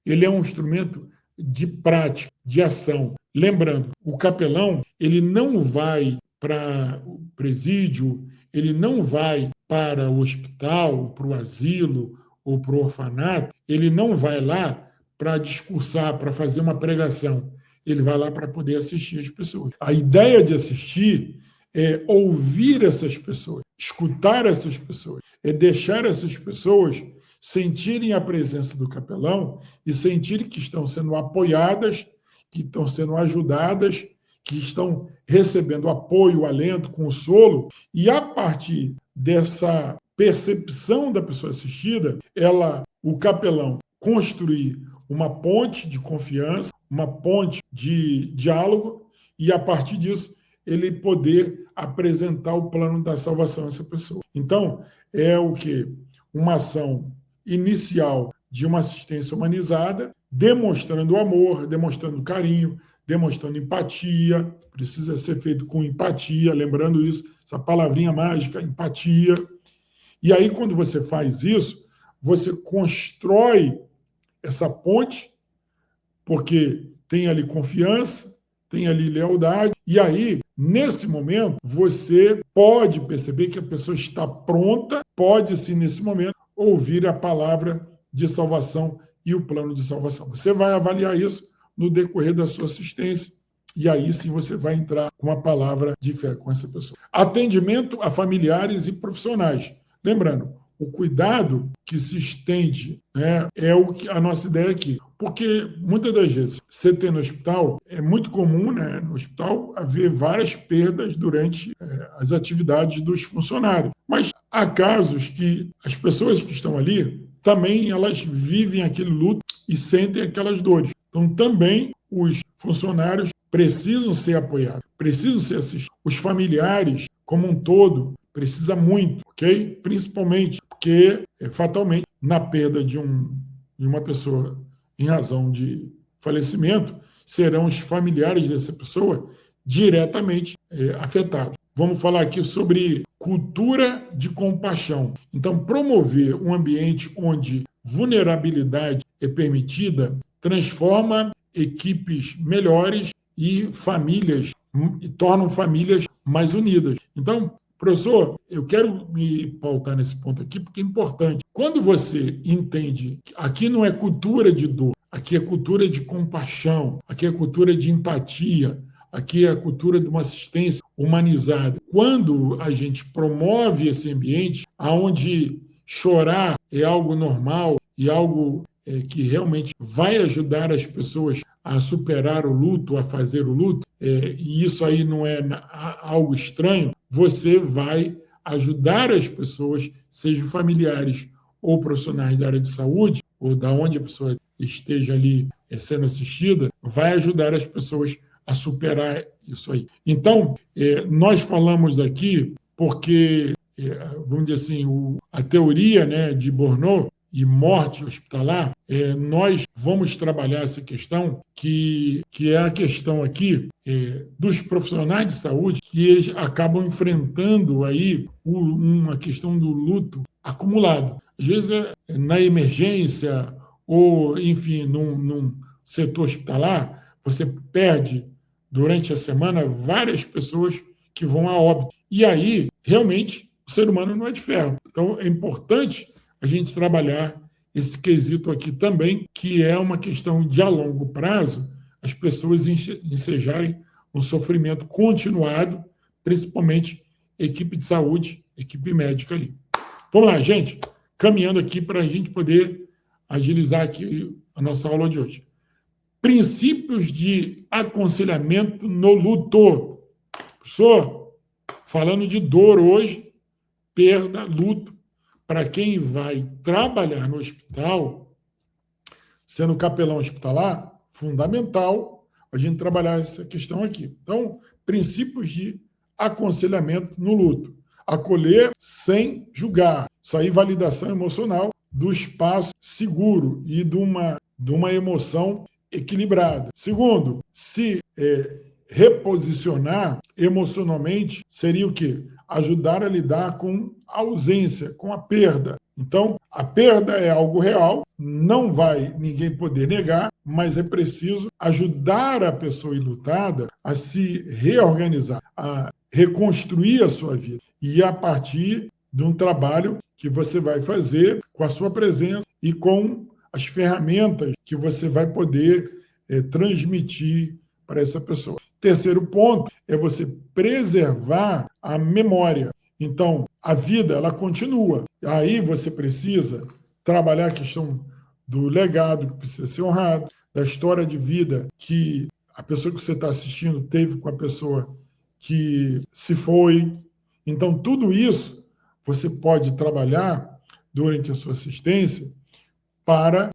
ele é um instrumento de prática, de ação. Lembrando, o capelão, ele não vai para o presídio, ele não vai para o hospital, para o asilo ou para o orfanato, ele não vai lá para discursar, para fazer uma pregação. Ele vai lá para poder assistir as pessoas. A ideia de assistir é ouvir essas pessoas, escutar essas pessoas, é deixar essas pessoas sentirem a presença do capelão e sentirem que estão sendo apoiadas, que estão sendo ajudadas, que estão recebendo apoio, alento, consolo, e a partir dessa percepção da pessoa assistida, o capelão, construir uma ponte de confiança, uma ponte de diálogo, e a partir disso ele poder apresentar o plano da salvação a essa pessoa. Então, é o quê? Uma ação inicial de uma assistência humanizada, demonstrando amor, demonstrando carinho, demonstrando empatia, precisa ser feito com empatia, lembrando isso, essa palavrinha mágica, empatia. E aí, quando você faz isso, você constrói essa ponte, porque tem ali confiança, tem ali lealdade, e aí, nesse momento, você pode perceber que a pessoa está pronta, pode sim, nesse momento, ouvir a palavra de salvação e o plano de salvação. Você vai avaliar isso no decorrer da sua assistência, e aí sim você vai entrar com uma palavra de fé com essa pessoa. Atendimento a familiares e profissionais. Lembrando, o cuidado que se estende, né, é o que a nossa ideia aqui. Porque, muitas das vezes, você tem no hospital, é muito comum, né, no hospital, haver várias perdas durante as atividades dos funcionários. Mas há casos que as pessoas que estão ali, também elas vivem aquele luto e sentem aquelas dores. Então, também os funcionários precisam ser apoiados, precisam ser assistidos. Os familiares, como um todo, precisa muito, ok? Principalmente porque, fatalmente, na perda de uma pessoa em razão de falecimento, serão os familiares dessa pessoa diretamente afetados. Vamos falar aqui sobre cultura de compaixão. Então, promover um ambiente onde vulnerabilidade é permitida, transforma equipes melhores e tornam famílias mais unidas. Então, professor, eu quero me pautar nesse ponto aqui porque é importante. Quando você entende que aqui não é cultura de dor, aqui é cultura de compaixão, aqui é cultura de empatia, aqui é a cultura de uma assistência humanizada. Quando a gente promove esse ambiente onde chorar é algo normal e algo que realmente vai ajudar as pessoas a superar o luto, a fazer o luto, e isso aí não é algo estranho, você vai ajudar as pessoas, sejam familiares ou profissionais da área de saúde, ou da onde a pessoa esteja ali sendo assistida, vai ajudar as pessoas a superar isso aí. Então, nós falamos aqui porque, vamos dizer assim, a teoria, né, de Bourdieu e morte hospitalar, nós vamos trabalhar essa questão, que é a questão aqui dos profissionais de saúde, que eles acabam enfrentando aí uma questão do luto acumulado. Às vezes, na emergência, ou, enfim, num setor hospitalar, você perde durante a semana várias pessoas que vão a óbito. E aí, realmente, o ser humano não é de ferro. Então, é importante a gente trabalhar esse quesito aqui também, que é uma questão de, a longo prazo, as pessoas ensejarem um sofrimento continuado, principalmente equipe de saúde, equipe médica ali. Vamos lá, gente, caminhando aqui para a gente poder agilizar aqui a nossa aula de hoje. Princípios de aconselhamento no luto. Professor, falando de dor hoje, perda, luto, para quem vai trabalhar no hospital, sendo capelão hospitalar, fundamental a gente trabalhar essa questão aqui. Então, princípios de aconselhamento no luto. Acolher sem julgar. Isso aí, validação emocional do espaço seguro e de uma emoção equilibrada. Segundo, se reposicionar emocionalmente seria o quê? Ajudar a lidar com a ausência, com a perda. Então, a perda é algo real, não vai ninguém poder negar, mas é preciso ajudar a pessoa enlutada a se reorganizar, a reconstruir a sua vida. E a partir de um trabalho que você vai fazer com a sua presença e com as ferramentas que você vai poder transmitir para essa pessoa. Terceiro ponto é você preservar a memória. Então, a vida, ela continua. Aí você precisa trabalhar a questão do legado que precisa ser honrado, da história de vida que a pessoa que você está assistindo teve com a pessoa que se foi. Então, tudo isso você pode trabalhar durante a sua assistência para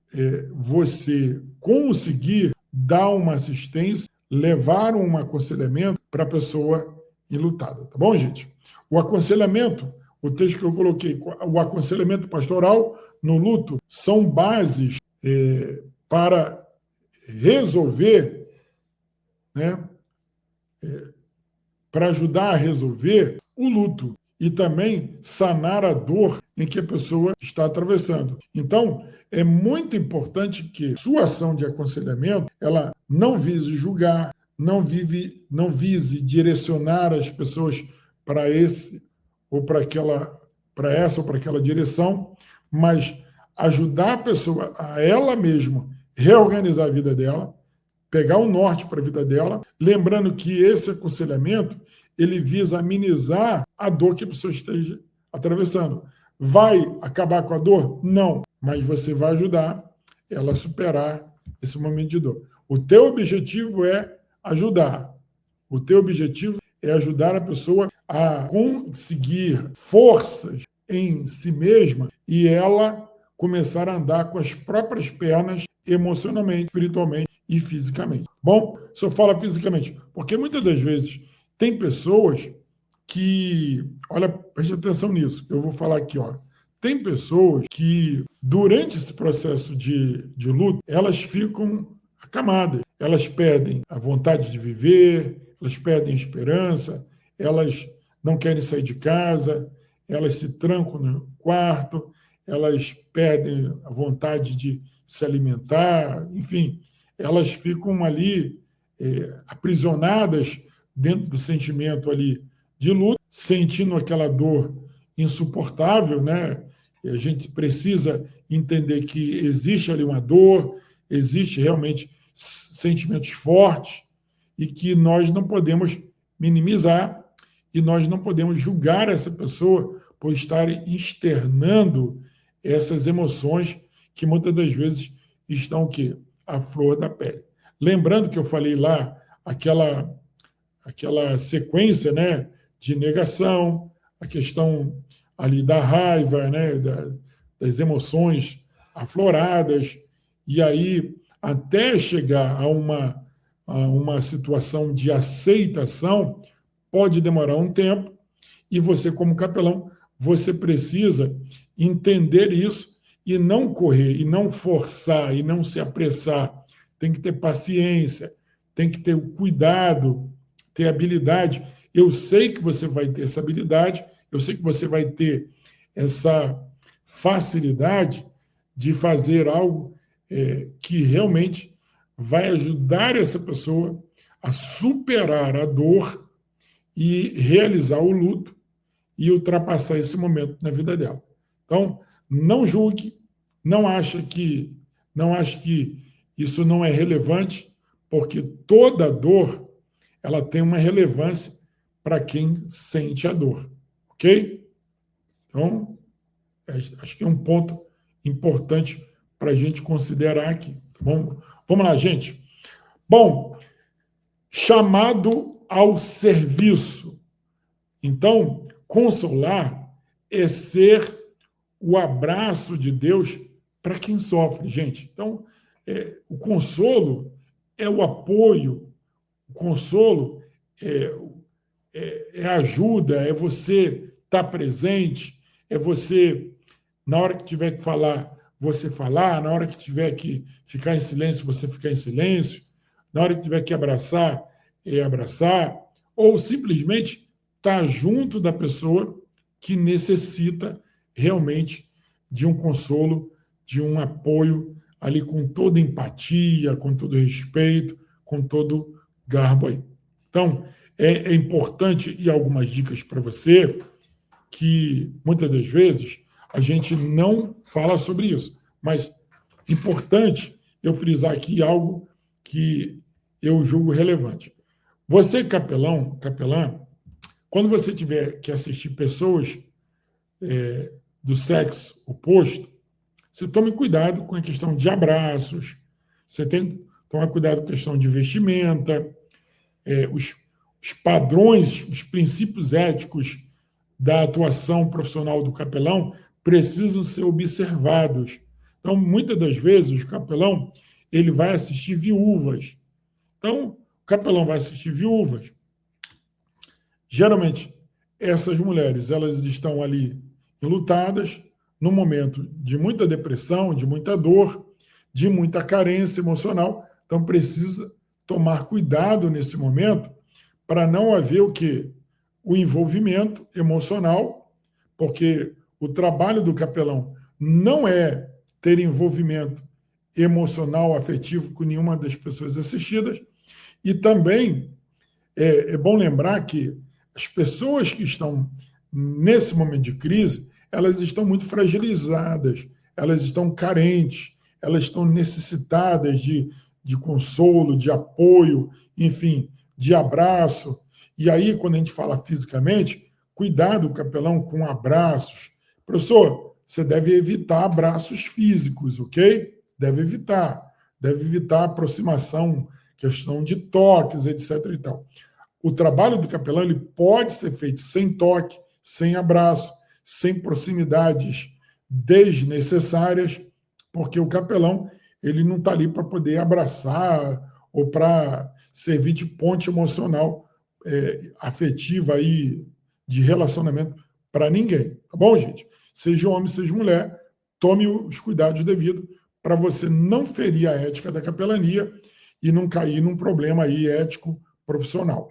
você conseguir dar uma assistência, levar um aconselhamento para a pessoa enlutada. Tá bom, gente? O aconselhamento, o texto que eu coloquei, o aconselhamento pastoral no luto, são bases para resolver, né, para ajudar a resolver o luto e também sanar a dor em que a pessoa está atravessando. Então, é muito importante que sua ação de aconselhamento ela não vise julgar, não vise direcionar as pessoas para esse ou para essa ou para aquela direção, mas ajudar a pessoa a ela mesma reorganizar a vida dela, pegar um norte para a vida dela, lembrando que esse aconselhamento ele visa amenizar a dor que a pessoa esteja atravessando. Vai acabar com a dor? Não, mas você vai ajudar ela a superar esse momento de dor. O teu objetivo é ajudar. O teu objetivo é ajudar a pessoa a conseguir forças em si mesma e ela começar a andar com as próprias pernas emocionalmente, espiritualmente e fisicamente. Bom, se eu falo fisicamente, porque muitas das vezes tem pessoas que, olha, preste atenção nisso, eu vou falar aqui, ó. Tem pessoas que, durante esse processo de luto, elas ficam acamadas, elas perdem a vontade de viver, elas perdem a esperança, elas não querem sair de casa, elas se trancam no quarto, elas perdem a vontade de se alimentar, enfim, elas ficam ali aprisionadas dentro do sentimento ali de luto, sentindo aquela dor insuportável, né? E a gente precisa entender que existe ali uma dor, existe realmente sentimentos fortes e que nós não podemos minimizar e nós não podemos julgar essa pessoa por estar externando essas emoções que muitas das vezes estão o quê? À flor da pele. Lembrando que eu falei lá aquela sequência, né, de negação, a questão ali da raiva, né, das emoções afloradas, e aí até chegar a uma situação de aceitação, pode demorar um tempo, e você, como capelão, você precisa entender isso e não correr, e não forçar, e não se apressar. Tem que ter paciência, tem que ter o cuidado, ter habilidade. Eu sei que você vai ter essa habilidade, eu sei que você vai ter essa facilidade de fazer algo que realmente vai ajudar essa pessoa a superar a dor e realizar o luto e ultrapassar esse momento na vida dela. Então, não julgue, não ache que isso não é relevante, porque toda dor ela tem uma relevância para quem sente a dor, ok? Então, acho que é um ponto importante para a gente considerar aqui. Tá bom? Vamos lá, gente. Bom, chamado ao serviço. Então, consolar é ser o abraço de Deus para quem sofre, gente. Então, o consolo é o apoio, o consolo é ajuda, é você estar presente, é você, na hora que tiver que falar, você falar, na hora que tiver que ficar em silêncio, você ficar em silêncio, na hora que tiver que abraçar, abraçar, ou simplesmente estar junto da pessoa que necessita realmente de um consolo, de um apoio ali com toda empatia, com todo respeito, com todo garbo aí. Então, é importante e algumas dicas para você que muitas das vezes a gente não fala sobre isso, mas importante eu frisar aqui algo que eu julgo relevante. Você, capelão, capelã, quando você tiver que assistir pessoas do sexo oposto, você tome cuidado com a questão de abraços, você tem que tomar cuidado com a questão de vestimenta, os padrões, os princípios éticos da atuação profissional do capelão precisam ser observados. Então, muitas das vezes, o capelão ele vai assistir viúvas. Então, o capelão vai assistir viúvas. Geralmente, essas mulheres elas estão ali enlutadas, num momento de muita depressão, de muita dor, de muita carência emocional. Então, precisa tomar cuidado nesse momento para não haver o quê? O envolvimento emocional, porque o trabalho do capelão não é ter envolvimento emocional, afetivo com nenhuma das pessoas assistidas, e também é bom lembrar que as pessoas que estão nesse momento de crise, elas estão muito fragilizadas, elas estão carentes, elas estão necessitadas de consolo, de apoio, enfim, de abraço. E aí, quando a gente fala fisicamente, cuidado, capelão, com abraços. Professor, você deve evitar abraços físicos, ok? Deve evitar aproximação, questão de toques, etc. e tal. O trabalho do capelão ele pode ser feito sem toque, sem abraço, sem proximidades desnecessárias, porque o capelão ele não está ali para poder abraçar ou para servir de ponte emocional afetiva aí, de relacionamento para ninguém. Tá bom, gente? Seja homem, seja mulher, tome os cuidados devidos para você não ferir a ética da capelania e não cair num problema aí ético profissional.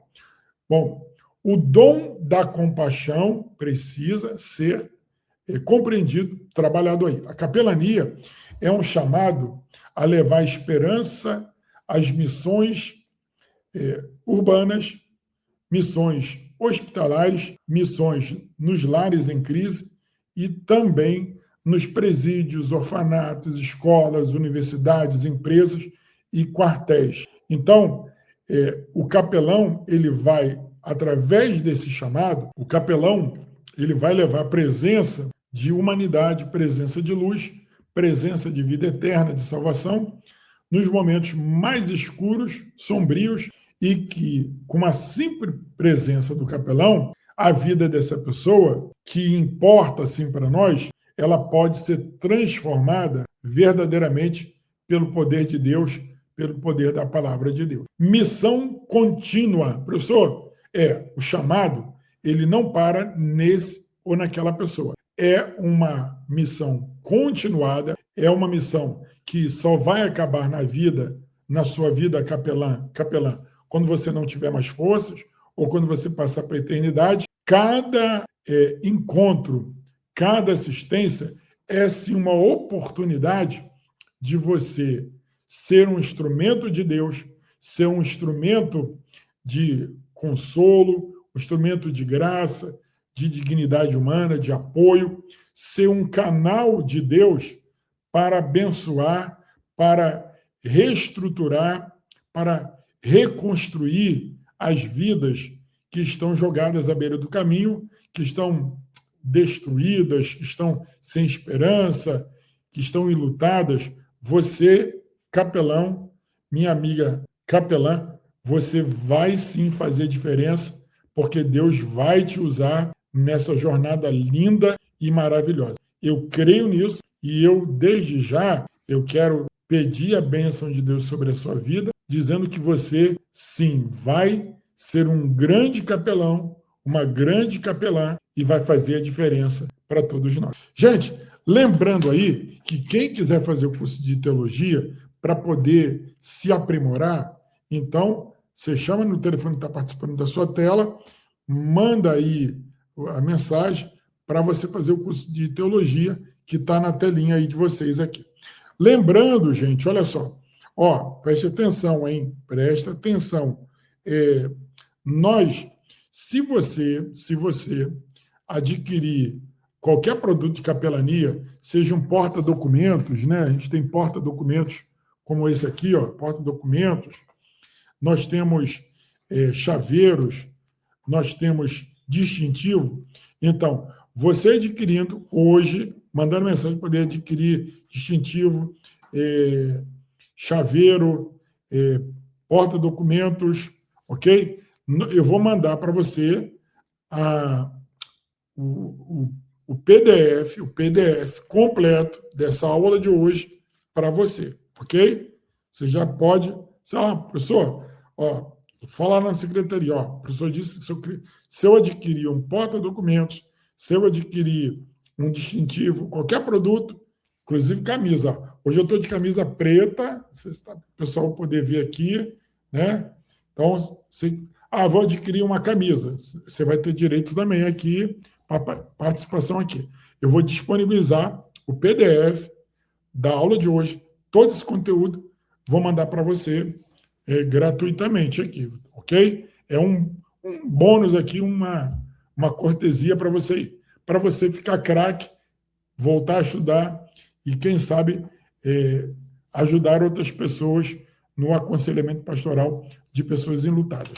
Bom, o dom da compaixão precisa ser compreendido, trabalhado aí. A capelania é um chamado a levar esperança às missões urbanas, missões hospitalares, missões nos lares em crise e também nos presídios, orfanatos, escolas, universidades, empresas e quartéis. Então, o capelão, ele vai, através desse chamado, o capelão, ele vai levar presença de humanidade, presença de luz, presença de vida eterna, de salvação, nos momentos mais escuros, sombrios, e que, com a simples presença do capelão, a vida dessa pessoa, que importa assim para nós, ela pode ser transformada verdadeiramente pelo poder de Deus, pelo poder da palavra de Deus. Missão contínua. Professor, o chamado, ele não para nesse ou naquela pessoa. É uma missão continuada, é uma missão que só vai acabar na sua vida capelã, quando você não tiver mais forças ou quando você passar para a eternidade. Cada encontro, cada assistência é sim uma oportunidade de você ser um instrumento de Deus, ser um instrumento de consolo, um instrumento de graça, de dignidade humana, de apoio, ser um canal de Deus para abençoar, para reestruturar, para reconstruir as vidas que estão jogadas à beira do caminho, que estão destruídas, que estão sem esperança, que estão enlutadas. Você, capelão, minha amiga capelã, você vai sim fazer diferença, porque Deus vai te usar nessa jornada linda e maravilhosa. Eu creio nisso e eu, desde já, eu quero pedir a bênção de Deus sobre a sua vida, dizendo que você, sim, vai ser um grande capelão, uma grande capelã e vai fazer a diferença para todos nós. Gente, lembrando aí que quem quiser fazer o curso de teologia para poder se aprimorar, então você chama no telefone que está participando da sua tela, manda aí a mensagem para você fazer o curso de teologia que está na telinha aí de vocês aqui. Lembrando, gente, olha só, preste atenção, hein? Presta atenção. Se você adquirir qualquer produto de capelania, seja um porta-documentos, né? A gente tem porta-documentos como esse aqui, porta-documentos. Nós temos chaveiros, nós temos distintivo. Então, você adquirindo hoje, mandando mensagem, poder adquirir distintivo, chaveiro, porta-documentos, ok? Eu vou mandar para você o PDF completo dessa aula de hoje para você, ok? Você já pode, professor, falar na secretaria, o professor disse que se eu adquirir um porta-documentos, se eu adquirir um distintivo, qualquer produto, inclusive camisa. Hoje eu estou de camisa preta, o pessoal vai poder ver aqui, né? Então, vou adquirir uma camisa. Você vai ter direito também aqui, a participação aqui. Eu vou disponibilizar o PDF da aula de hoje, todo esse conteúdo, vou mandar para você gratuitamente aqui, ok? É um bônus aqui, uma cortesia para você ficar craque, voltar a estudar e, quem sabe, ajudar outras pessoas no aconselhamento pastoral de pessoas enlutadas.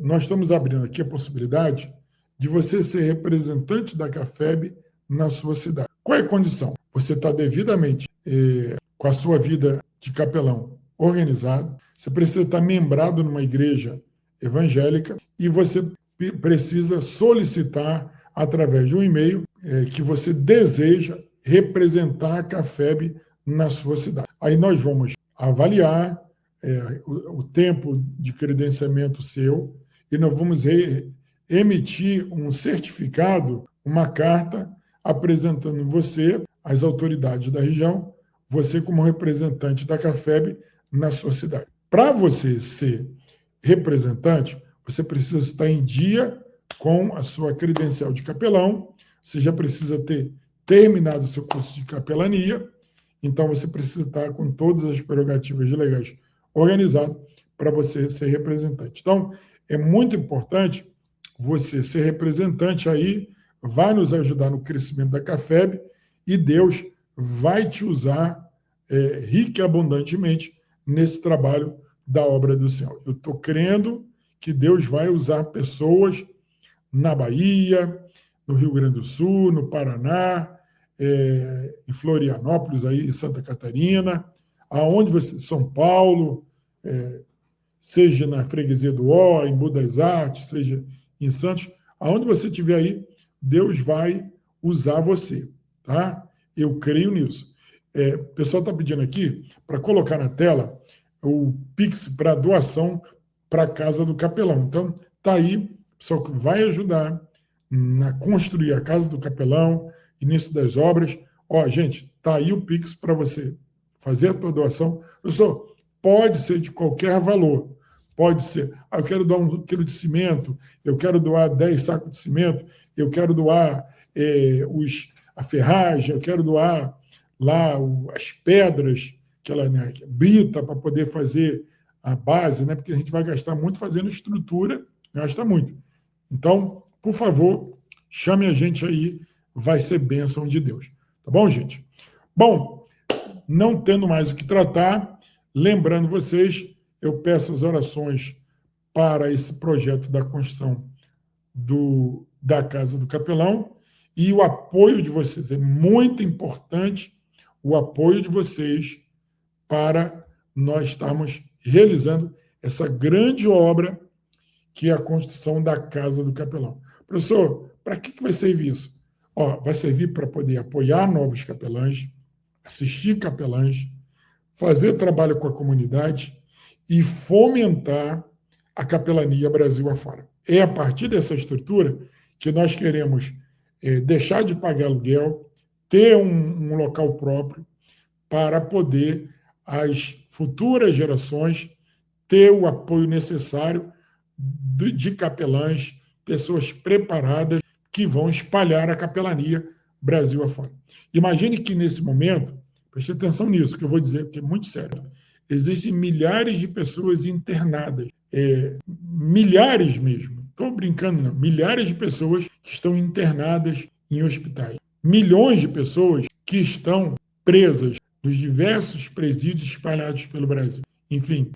Nós estamos abrindo aqui a possibilidade de você ser representante da CAFEB na sua cidade. Qual é a condição? Você está devidamente com a sua vida de capelão organizado, você precisa estar membrado numa igreja evangélica e você precisa solicitar, através de um e-mail, que você deseja representar a CAFEB na sua cidade. Aí nós vamos avaliar o tempo de credenciamento seu e nós vamos emitir um certificado, uma carta apresentando você às autoridades da região, você como representante da CAFEB na sua cidade. Para você ser representante, você precisa estar em dia com a sua credencial de capelão, você já precisa ter terminado o seu curso de capelania, então você precisa estar com todas as prerrogativas legais organizado para você ser representante. Então, é muito importante você ser representante aí, vai nos ajudar no crescimento da Cafeb e Deus vai te usar rica e abundantemente nesse trabalho da obra do Senhor. Eu estou crendo que Deus vai usar pessoas na Bahia, no Rio Grande do Sul, no Paraná, em Florianópolis, aí, em Santa Catarina, aonde você, São Paulo, seja na Freguesia do Ó, em Budas das Artes, seja em Santos, aonde você estiver aí, Deus vai usar você, tá? Eu creio nisso. O pessoal está pedindo aqui para colocar na tela o Pix para doação para a Casa do Capelão. Então, está aí, o pessoal que vai ajudar a construir a Casa do Capelão, início das obras. Ó, gente, está aí o Pix para você fazer a tua doação. Pessoal, pode ser de qualquer valor. Pode ser, eu quero doar 1 quilo de cimento, eu quero doar 10 sacos de cimento, eu quero doar a ferragem, eu quero doar lá as pedras, aquela brita para poder fazer a base, né? Porque a gente vai gastar muito fazendo estrutura, gasta muito. Então, por favor, chame a gente aí, vai ser bênção de Deus. Tá bom, gente? Bom, não tendo mais o que tratar, lembrando vocês, eu peço as orações para esse projeto da construção da Casa do Capelão e o apoio de vocês. É muito importante o apoio de vocês para nós estarmos realizando essa grande obra que é a construção da Casa do Capelão. Professor, para que vai servir isso? Vai servir para poder apoiar novos capelães, assistir capelães, fazer trabalho com a comunidade e fomentar a capelania Brasil afora. É a partir dessa estrutura que nós queremos deixar de pagar aluguel, ter um local próprio para poder as futuras gerações ter o apoio necessário de capelães, pessoas preparadas que vão espalhar a capelania Brasil afora. Imagine que nesse momento, preste atenção nisso que eu vou dizer, porque é muito sério, existem milhares de pessoas internadas, milhares mesmo, estou brincando não, milhares de pessoas que estão internadas em hospitais, milhões de pessoas que estão presas nos diversos presídios espalhados pelo Brasil. Enfim,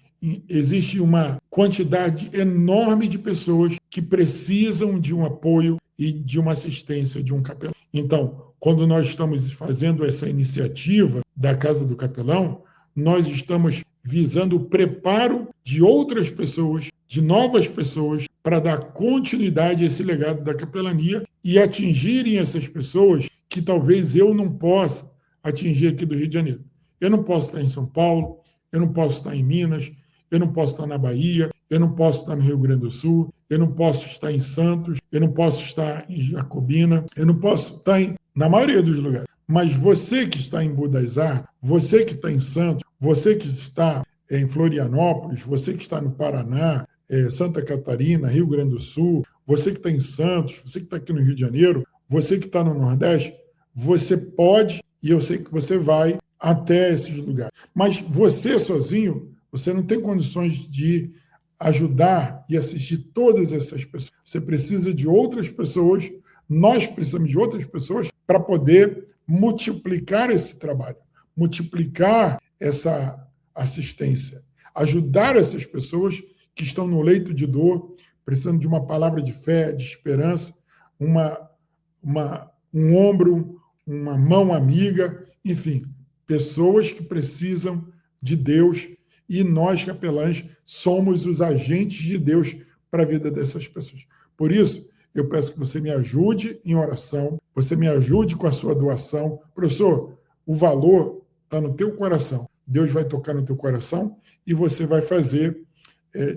existe uma quantidade enorme de pessoas que precisam de um apoio e de uma assistência de um capelão. Então, quando nós estamos fazendo essa iniciativa da Casa do Capelão, nós estamos visando o preparo de outras pessoas, de novas pessoas, para dar continuidade a esse legado da capelania e atingirem essas pessoas que talvez eu não possa atingir aqui do Rio de Janeiro. Eu não posso estar em São Paulo, eu não posso estar em Minas, eu não posso estar na Bahia, eu não posso estar no Rio Grande do Sul, eu não posso estar em Santos, eu não posso estar em Jacobina, eu não posso estar na maioria dos lugares. Mas você que está em Budas das Artes, você que está em Santos, você que está em Florianópolis, você que está no Paraná, Santa Catarina, Rio Grande do Sul, você que está em Santos, você que está aqui no Rio de Janeiro, você que está no Nordeste, você pode, e eu sei que você vai até esses lugares. Mas você sozinho, você não tem condições de ajudar e assistir todas essas pessoas. Você precisa de outras pessoas, nós precisamos de outras pessoas para poder multiplicar esse trabalho, multiplicar essa assistência, ajudar essas pessoas que estão no leito de dor, precisando de uma palavra de fé, de esperança, um ombro, uma mão amiga, enfim, pessoas que precisam de Deus e nós, capelães, somos os agentes de Deus para a vida dessas pessoas. Por isso, eu peço que você me ajude em oração, você me ajude com a sua doação. Professor, o valor está no teu coração. Deus vai tocar no teu coração e você vai fazer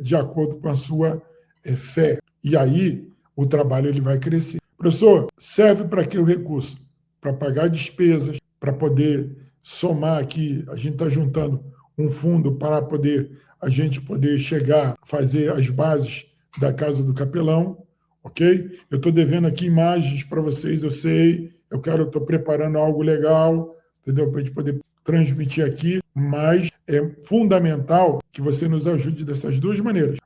de acordo com a sua fé. E aí, o trabalho ele vai crescer. Professor, serve para que o recurso? Para pagar despesas, para poder somar aqui, a gente está juntando um fundo para poder a gente poder chegar, fazer as bases da Casa do Capelão, ok? Eu estou devendo aqui imagens para vocês, eu sei, estou preparando algo legal, entendeu? Para a gente poder transmitir aqui, mas é fundamental que você nos ajude dessas duas maneiras,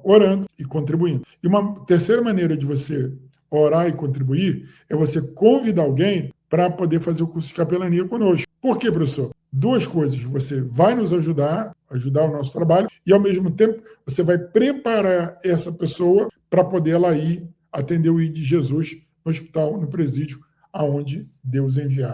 orando e contribuindo. E uma terceira maneira de você orar e contribuir é você convidar alguém para poder fazer o curso de capelania conosco. Por quê, professor? Duas coisas, você vai nos ajudar o nosso trabalho, e ao mesmo tempo você vai preparar essa pessoa para poder ela ir atender o ID de Jesus no hospital, no presídio, aonde Deus enviar.